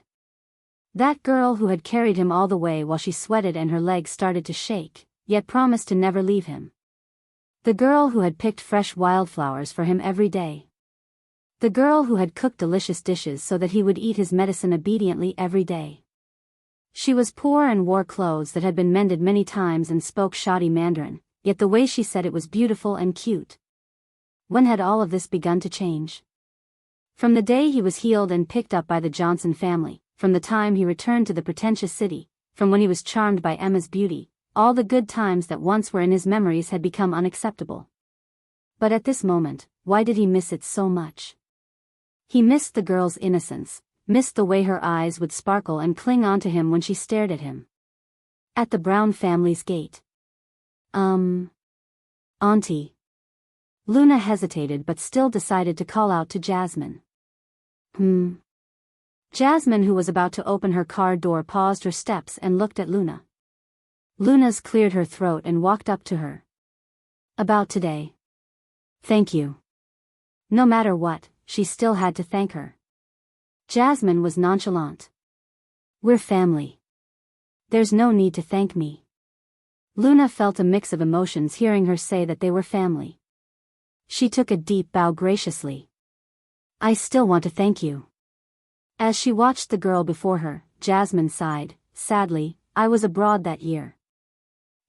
S1: That girl who had carried him all the way while she sweated and her legs started to shake, yet promised to never leave him. The girl who had picked fresh wildflowers for him every day. The girl who had cooked delicious dishes so that he would eat his medicine obediently every day. She was poor and wore clothes that had been mended many times and spoke shoddy Mandarin, yet the way she said it was beautiful and cute. When had all of this begun to change? From the day he was healed and picked up by the Johnson family, from the time he returned to the pretentious city, from when he was charmed by Emma's beauty, all the good times that once were in his memories had become unacceptable. But at this moment, why did he miss it so much? He missed the girl's innocence, missed the way her eyes would sparkle and cling onto him when she stared at him. At the Brown family's gate. Auntie. Luna hesitated but still decided to call out to Jasmine. Jasmine, who was about to open her car door, paused her steps and looked at Luna. Luna's cleared her throat and walked up to her. About today. Thank you. No matter what, she still had to thank her. Jasmine was nonchalant. We're family. There's no need to thank me. Luna felt a mix of emotions hearing her say that they were family. She took a deep bow graciously. I still want to thank you. As she watched the girl before her, Jasmine sighed, sadly, I was abroad that year.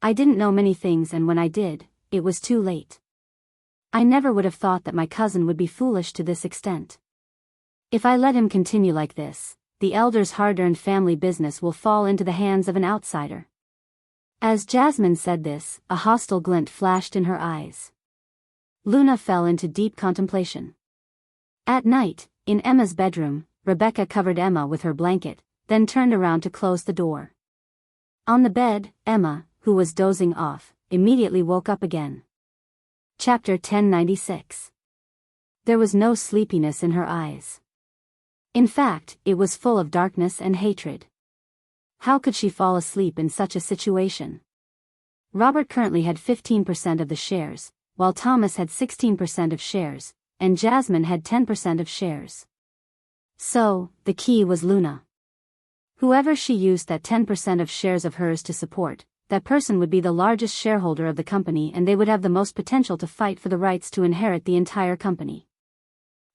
S1: I didn't know many things, and when I did, it was too late. I never would have thought that my cousin would be foolish to this extent. If I let him continue like this, the elder's hard-earned family business will fall into the hands of an outsider. As Jasmine said this, a hostile glint flashed in her eyes. Luna fell into deep contemplation. At night, in Emma's bedroom, Rebecca covered Emma with her blanket, then turned around to close the door. On the bed, Emma, who was dozing off, immediately woke up again. Chapter 1096. There was no sleepiness in her eyes. In fact, it was full of darkness and hatred. How could she fall asleep in such a situation? Robert currently had 15% of the shares, while Thomas had 16% of shares, and Jasmine had 10% of shares. So, the key was Luna. Whoever she used that 10% of shares of hers to support, that person would be the largest shareholder of the company and they would have the most potential to fight for the rights to inherit the entire company.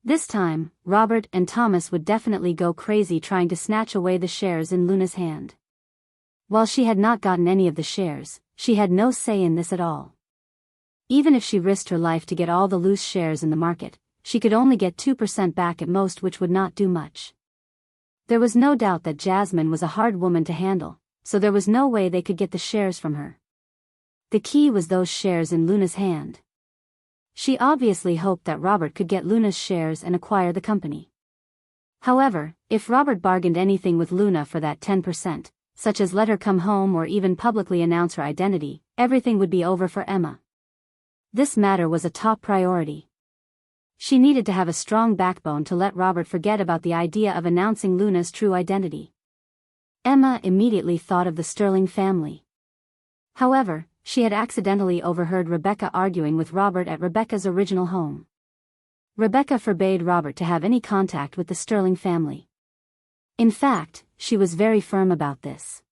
S1: This time, Robert and Thomas would definitely go crazy trying to snatch away the shares in Luna's hand. While she had not gotten any of the shares, she had no say in this at all. Even if she risked her life to get all the loose shares in the market, she could only get 2% back at most, which would not do much. There was no doubt that Jasmine was a hard woman to handle, so there was no way they could get the shares from her. The key was those shares in Luna's hand. She obviously hoped that Robert could get Luna's shares and acquire the company. However, if Robert bargained anything with Luna for that 10%, such as let her come home or even publicly announce her identity, everything would be over for Emma. This matter was a top priority. She needed to have a strong backbone to let Robert forget about the idea of announcing Luna's true identity. Emma immediately thought of the Sterling family. However, she had accidentally overheard Rebecca arguing with Robert at Rebecca's original home. Rebecca forbade Robert to have any contact with the Sterling family. In fact, she was very firm about this.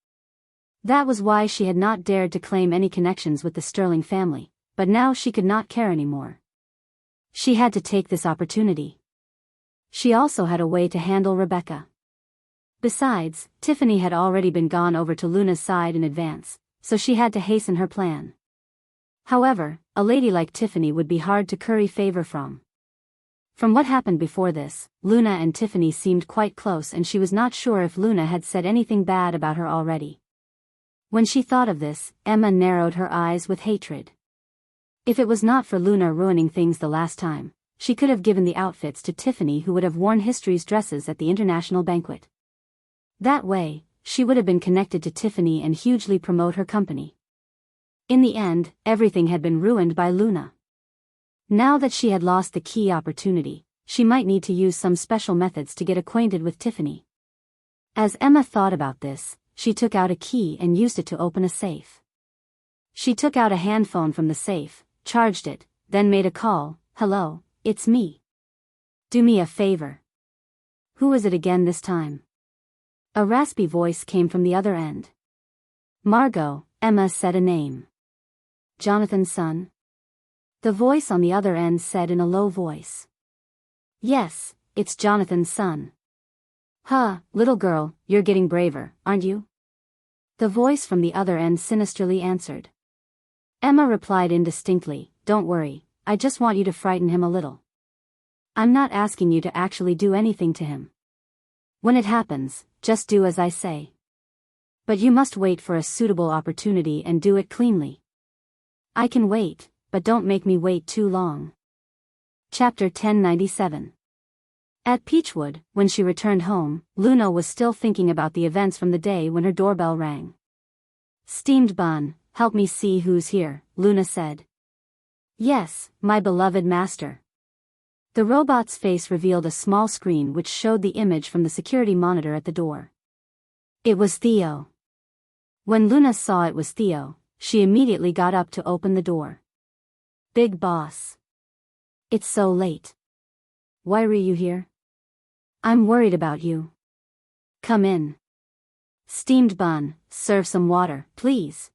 S1: That was why she had not dared to claim any connections with the Sterling family, but now she could not care anymore. She had to take this opportunity. She also had a way to handle Rebecca. Besides, Tiffany had already been gone over to Luna's side in advance, so she had to hasten her plan. However, a lady like Tiffany would be hard to curry favor from. From what happened before this, Luna and Tiffany seemed quite close and she was not sure if Luna had said anything bad about her already. When she thought of this, Emma narrowed her eyes with hatred. If it was not for Luna ruining things the last time, she could have given the outfits to Tiffany, who would have worn History's dresses at the international banquet. That way, she would have been connected to Tiffany and hugely promote her company. In the end, everything had been ruined by Luna. Now that she had lost the key opportunity, she might need to use some special methods to get acquainted with Tiffany. As Emma thought about this, she took out a key and used it to open a safe. She took out a handphone from the safe, charged it, then made a call. "Hello, it's me. Do me a favor." "Who is it again this time?" A raspy voice came from the other end. "Margot," Emma said a name. "Jonathan's son?" The voice on the other end said in a low voice. "Yes, it's Jonathan's son." "Huh, little girl, you're getting braver, aren't you?" The voice from the other end sinisterly answered. Emma replied indistinctly, "Don't worry, I just want you to frighten him a little. I'm not asking you to actually do anything to him. When it happens, just do as I say. But you must wait for a suitable opportunity and do it cleanly. I can wait, but don't make me wait too long." Chapter 1097. At Peachwood, when she returned home, Luna was still thinking about the events from the day when her doorbell rang. "Steamed bun, help me see who's here," Luna said. "Yes, my beloved master." The robot's face revealed a small screen which showed the image from the security monitor at the door. It was Theo. When Luna saw it was Theo, she immediately got up to open the door. "Big boss. It's so late. Why were you here?" "I'm worried about you." "Come in." "Steamed bun, serve some water, please."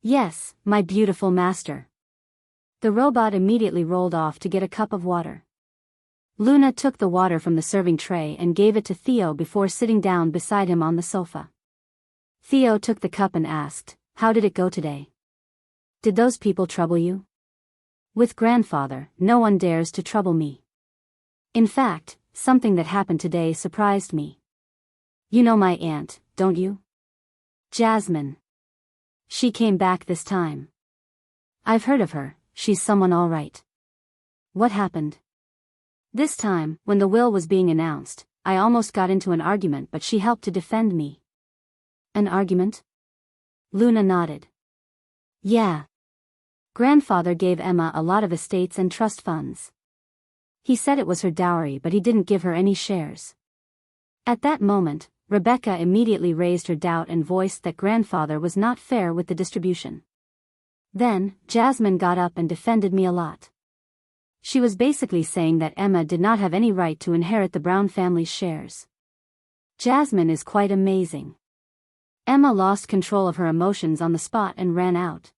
S1: "Yes, my beautiful master." The robot immediately rolled off to get a cup of water. Luna took the water from the serving tray and gave it to Theo before sitting down beside him on the sofa. Theo took the cup and asked, "How did it go today? Did those people trouble you?" "With grandfather, no one dares to trouble me. In fact, something that happened today surprised me. You know my aunt, don't you? Jasmine. She came back this time. I've heard of her, she's someone all right." "What happened?" "This time, when the will was being announced, I almost got into an argument, but she helped to defend me." "An argument?" Luna nodded. "Yeah. Grandfather gave Emma a lot of estates and trust funds. He said it was her dowry, but he didn't give her any shares. At that moment, Rebecca immediately raised her doubt and voiced that grandfather was not fair with the distribution. Then, Jasmine got up and defended me a lot. She was basically saying that Emma did not have any right to inherit the Brown family's shares. Jasmine is quite amazing. Emma lost control of her emotions on the spot and ran out.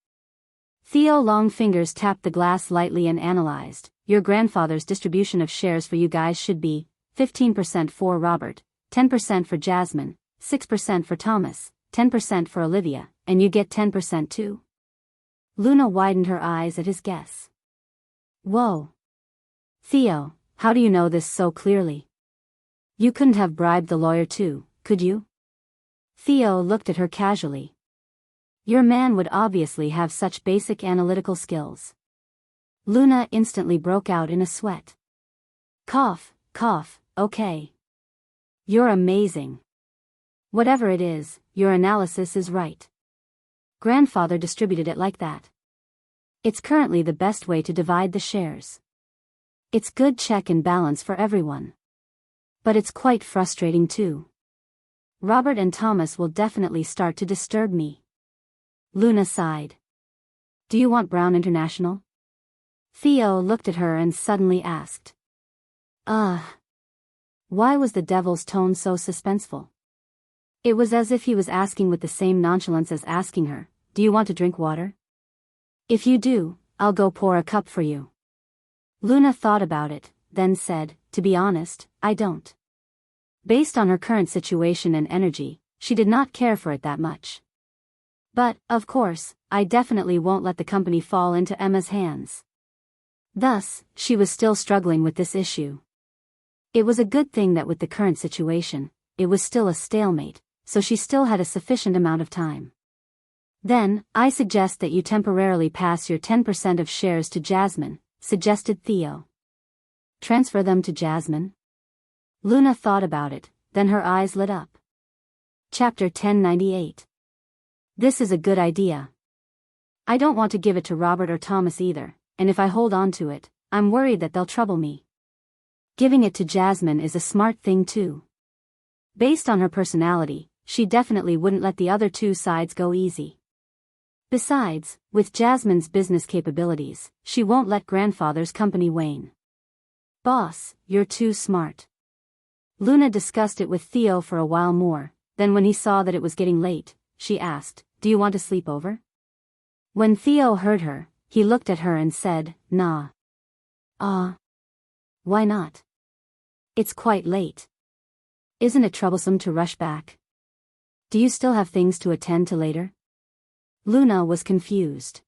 S1: Theo long fingers tapped the glass lightly and analyzed. Your grandfather's distribution of shares for you guys should be 15% for Robert, 10% for Jasmine, 6% for Thomas, 10% for Olivia, and you get 10% too. Luna widened her eyes at his guess. Whoa. Theo, how do you know this so clearly? You couldn't have bribed the lawyer too, could you? Theo looked at her casually. Your man would obviously have such basic analytical skills. Luna instantly broke out in a sweat. Cough, cough, okay. You're amazing. Whatever it is, your analysis is right. Grandfather distributed it like that. It's currently the best way to divide the shares. It's good check and balance for everyone. But it's quite frustrating too. Robert and Thomas will definitely start to disturb me. Luna sighed. Do you want Brown International? Theo looked at her and suddenly asked. Why was the devil's tone so suspenseful? It was as if he was asking with the same nonchalance as asking her, do you want to drink water? If you do, I'll go pour a cup for you. Luna thought about it, then said, to be honest, I don't. Based on her current situation and energy, she did not care for it that much. But, of course, I definitely won't let the company fall into Emma's hands. Thus, she was still struggling with this issue. It was a good thing that with the current situation, it was still a stalemate, so she still had a sufficient amount of time. Then, I suggest that you temporarily pass your 10% of shares to Jasmine, suggested Theo. Transfer them to Jasmine? Luna thought about it, then her eyes lit up. Chapter 1098. This is a good idea. I don't want to give it to Robert or Thomas either, and if I hold on to it, I'm worried that they'll trouble me. Giving it to Jasmine is a smart thing too. Based on her personality, she definitely wouldn't let the other two sides go easy. Besides, with Jasmine's business capabilities, she won't let grandfather's company wane. Boss, you're too smart. Luna discussed it with Theo for a while more, then when he saw that it was getting late, she asked, do you want to sleep over? When Theo heard her, he looked at her and said, nah. Why not? It's quite late. Isn't it troublesome to rush back? Do you still have things to attend to later? Luna was confused.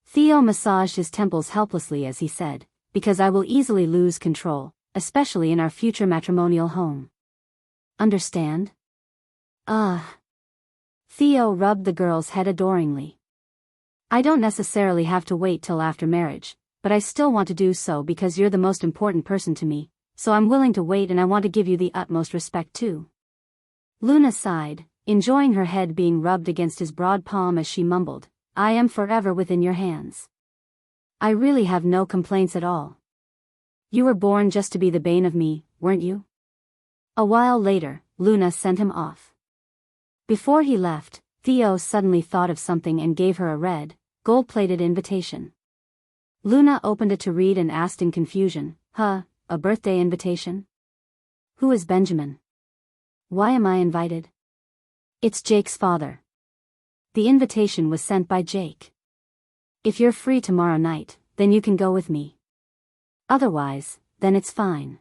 S1: Theo massaged his temples helplessly as he said, because I will easily lose control, especially in our future matrimonial home. Understand? Theo rubbed the girl's head adoringly. I don't necessarily have to wait till after marriage, but I still want to do so because you're the most important person to me, so I'm willing to wait and I want to give you the utmost respect too. Luna sighed, enjoying her head being rubbed against his broad palm as she mumbled, I am forever within your hands. I really have no complaints at all. You were born just to be the bane of me, weren't you? A while later, Luna sent him off. Before he left, Theo suddenly thought of something and gave her a red, gold-plated invitation. Luna opened it to read and asked in confusion, a birthday invitation? Who is Benjamin? Why am I invited? It's Jake's father. The invitation was sent by Jake. If you're free tomorrow night, then you can go with me. Otherwise, then it's fine.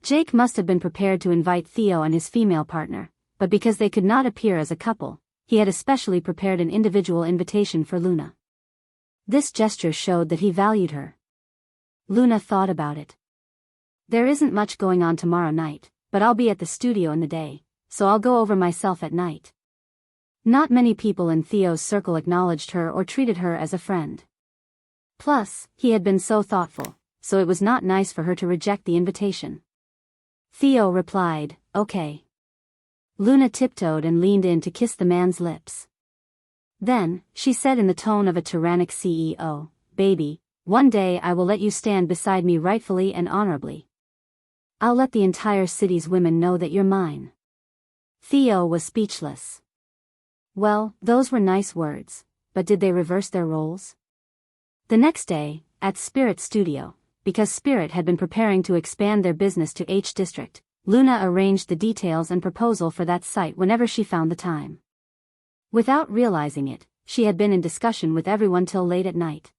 S1: Jake must have been prepared to invite Theo and his female partner, but because they could not appear as a couple, he had especially prepared an individual invitation for Luna. This gesture showed that he valued her. Luna thought about it. There isn't much going on tomorrow night, but I'll be at the studio in the day, so I'll go over myself at night. Not many people in Theo's circle acknowledged her or treated her as a friend. Plus, he had been so thoughtful, so it was not nice for her to reject the invitation. Theo replied, okay. Luna tiptoed and leaned in to kiss the man's lips. Then, she said in the tone of a tyrannic CEO, baby, one day I will let you stand beside me rightfully and honorably. I'll let the entire city's women know that you're mine. Theo was speechless. Well, those were nice words, but did they reverse their roles? The next day, at Spirit's studio, because Spirit had been preparing to expand their business to H District, Luna arranged the details and proposal for that site whenever she found the time. Without realizing it, she had been in discussion with everyone till late at night.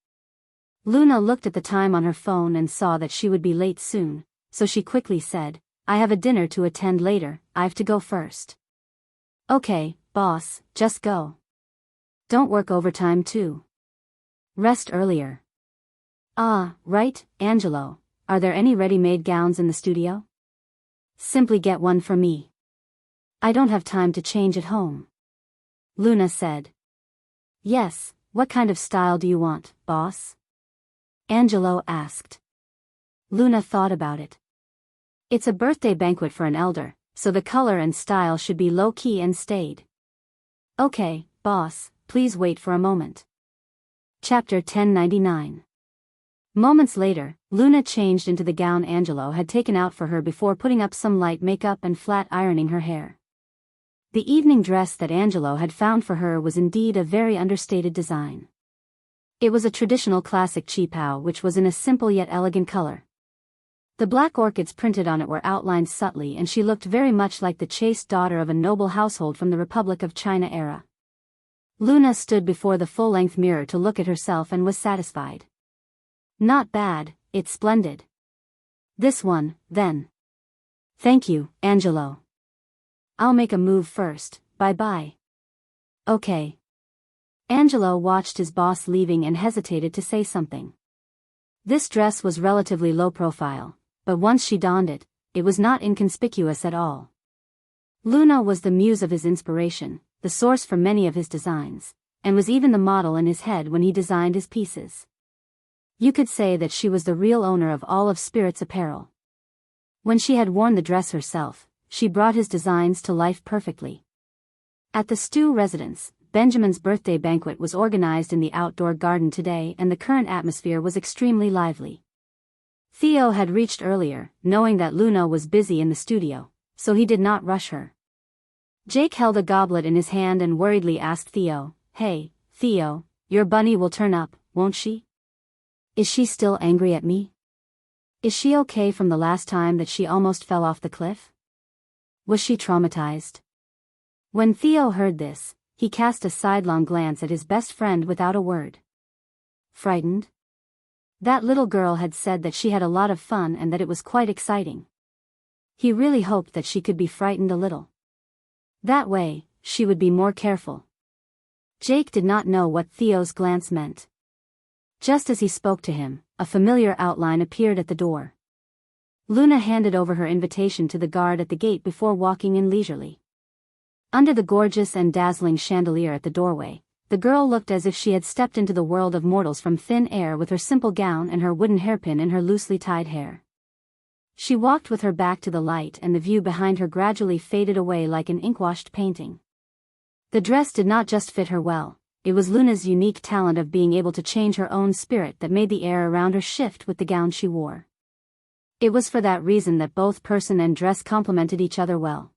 S1: Luna looked at the time on her phone and saw that she would be late soon, so she quickly said, "I have a dinner to attend later, I've to go first." "Okay, boss, just go. Don't work overtime too. Rest earlier." "Ah, right, Angelo, are there any ready-made gowns in the studio? Simply get one for me. I don't have time to change at home," Luna said. "Yes, what kind of style do you want, boss?" Angelo asked. Luna thought about it. It's a birthday banquet for an elder, so the color and style should be low-key and staid. "Okay, boss, please wait for a moment." Chapter 1099. Moments later, Luna changed into the gown Angelo had taken out for her before putting up some light makeup and flat ironing her hair. The evening dress that Angelo had found for her was indeed a very understated design. It was a traditional classic cheapao which was in a simple yet elegant color. The black orchids printed on it were outlined subtly and she looked very much like the chaste daughter of a noble household from the Republic of China era. Luna stood before the full-length mirror to look at herself and was satisfied. "Not bad, it's splendid." "This one, then." "Thank you, Angelo. I'll make a move first, bye-bye." "Okay." Angelo watched his boss leaving and hesitated to say something. This dress was relatively low profile, but once she donned it, it was not inconspicuous at all. Luna was the muse of his inspiration, the source for many of his designs, and was even the model in his head when he designed his pieces. You could say that she was the real owner of all of Spirit's apparel. When she had worn the dress herself, she brought his designs to life perfectly. At the Stew residence, Benjamin's birthday banquet was organized in the outdoor garden today and the current atmosphere was extremely lively. Theo had reached earlier, knowing that Luna was busy in the studio, so he did not rush her. Jake held a goblet in his hand and worriedly asked Theo, "Hey, Theo, your bunny will turn up, won't she? Is she still angry at me? Is she okay from the last time that she almost fell off the cliff? Was she traumatized?" When Theo heard this, he cast a sidelong glance at his best friend without a word. Frightened? That little girl had said that she had a lot of fun and that it was quite exciting. He really hoped that she could be frightened a little. That way, she would be more careful. Jake did not know what Theo's glance meant. Just as he spoke to him, a familiar outline appeared at the door. Luna handed over her invitation to the guard at the gate before walking in leisurely. Under the gorgeous and dazzling chandelier at the doorway, the girl looked as if she had stepped into the world of mortals from thin air with her simple gown and her wooden hairpin in her loosely tied hair. She walked with her back to the light and the view behind her gradually faded away like an ink-washed painting. The dress did not just fit her well, it was Luna's unique talent of being able to change her own spirit that made the air around her shift with the gown she wore. It was for that reason that both person and dress complemented each other well.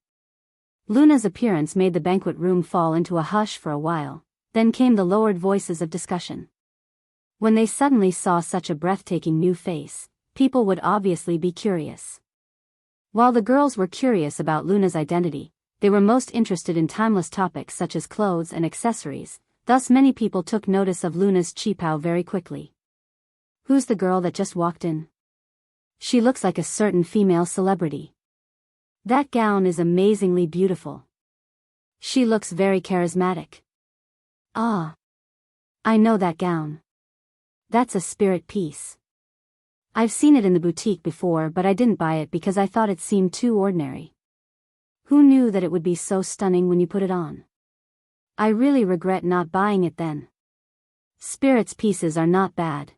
S1: Luna's appearance made the banquet room fall into a hush for a while, then came the lowered voices of discussion. When they suddenly saw such a breathtaking new face, people would obviously be curious. While the girls were curious about Luna's identity, they were most interested in timeless topics such as clothes and accessories, thus many people took notice of Luna's cheapao very quickly. "Who's the girl that just walked in? She looks like a certain female celebrity. That gown is amazingly beautiful. She looks very charismatic. Ah, I know that gown. That's a Spirit piece. I've seen it in the boutique before but I didn't buy it because I thought it seemed too ordinary. Who knew that it would be so stunning when you put it on? I really regret not buying it then. Spirit's pieces are not bad.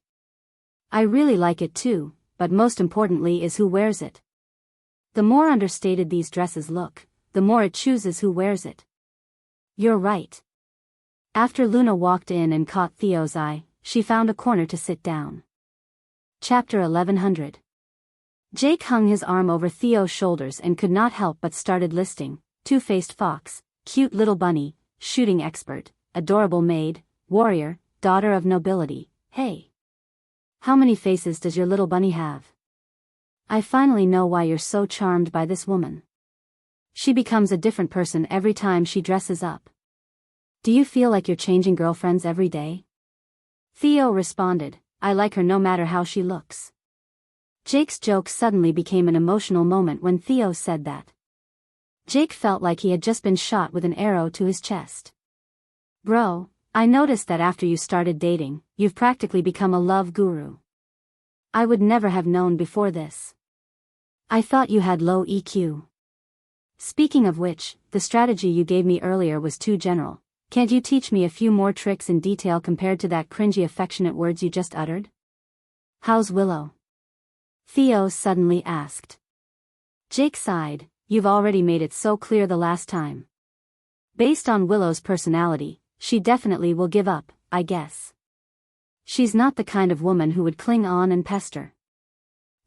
S1: I really like it too, but most importantly is who wears it. The more understated these dresses look, the more it chooses who wears it." "You're right." After Luna walked in and caught Theo's eye, she found a corner to sit down. Chapter 1100. Jake hung his arm over Theo's shoulders and could not help but started listing, two-faced fox, cute little bunny, shooting expert, adorable maid, warrior, daughter of nobility. Hey! How many faces does your little bunny have? I finally know why you're so charmed by this woman. She becomes a different person every time she dresses up. Do you feel like you're changing girlfriends every day? Theo responded, I like her no matter how she looks. Jake's joke suddenly became an emotional moment when Theo said that. Jake felt like he had just been shot with an arrow to his chest. Bro, I noticed that after you started dating, you've practically become a love guru. I would never have known before this. I thought you had low EQ. Speaking of which, the strategy you gave me earlier was too general. Can't you teach me a few more tricks in detail compared to that cringy affectionate words you just uttered? How's Willow? Theo suddenly asked. Jake sighed, you've already made it so clear the last time. Based on Willow's personality, she definitely will give up, I guess. She's not the kind of woman who would cling on and pester.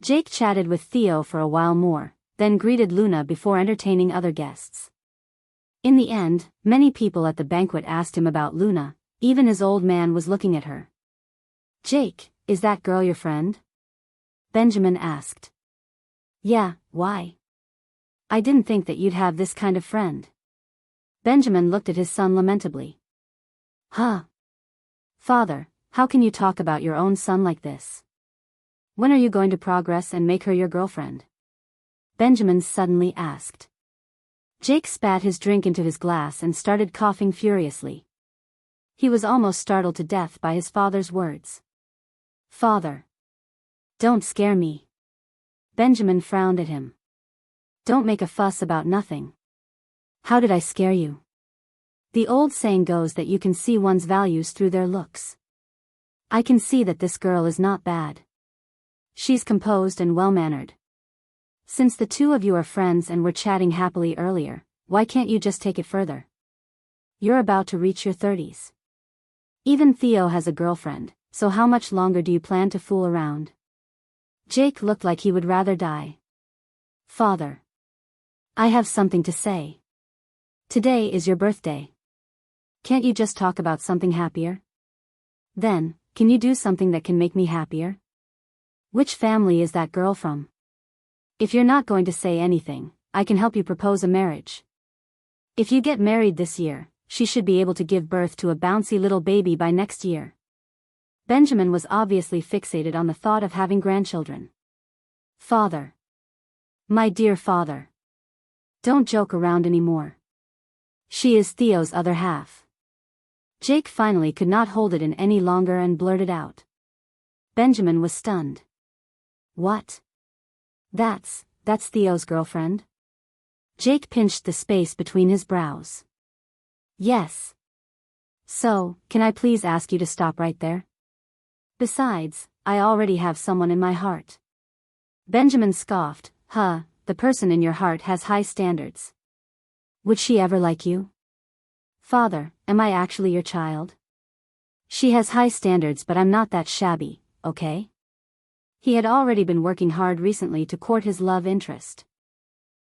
S1: Jake chatted with Theo for a while more, then greeted Luna before entertaining other guests. In the end, many people at the banquet asked him about Luna, even his old man was looking at her. Jake, is that girl your friend? Benjamin asked. Yeah, why? I didn't think that you'd have this kind of friend. Benjamin looked at his son lamentably. Huh? Father, how can you talk about your own son like this? When are you going to progress and make her your girlfriend? Benjamin suddenly asked. Jake spat his drink into his glass and started coughing furiously. He was almost startled to death by his father's words. Father. Don't scare me. Benjamin frowned at him. Don't make a fuss about nothing. How did I scare you? The old saying goes that you can see one's values through their looks. I can see that this girl is not bad. She's composed and well-mannered. Since the two of you are friends and were chatting happily earlier, why can't you just take it further? You're about to reach your 30s. Even Theo has a girlfriend, so how much longer do you plan to fool around? Jake looked like he would rather die. Father. I have something to say. Today is your birthday. Can't you just talk about something happier? Then, can you do something that can make me happier? Which family is that girl from? If you're not going to say anything, I can help you propose a marriage. If you get married this year, she should be able to give birth to a bouncy little baby by next year. Benjamin was obviously fixated on the thought of having grandchildren. Father. My dear father. Don't joke around anymore. She is Theo's other half. Jake finally could not hold it in any longer and blurted out. Benjamin was stunned. What? That's Theo's girlfriend? Jake pinched the space between his brows. Yes. So, can I please ask you to stop right there? Besides, I already have someone in my heart. Benjamin scoffed, the person in your heart has high standards. Would she ever like you? Father, am I actually your child? She has high standards but I'm not that shabby, okay? He had already been working hard recently to court his love interest.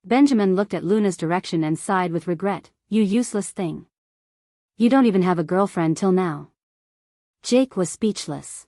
S1: Benjamin looked at Luna's direction and sighed with regret, you useless thing. You don't even have a girlfriend till now. Jake was speechless.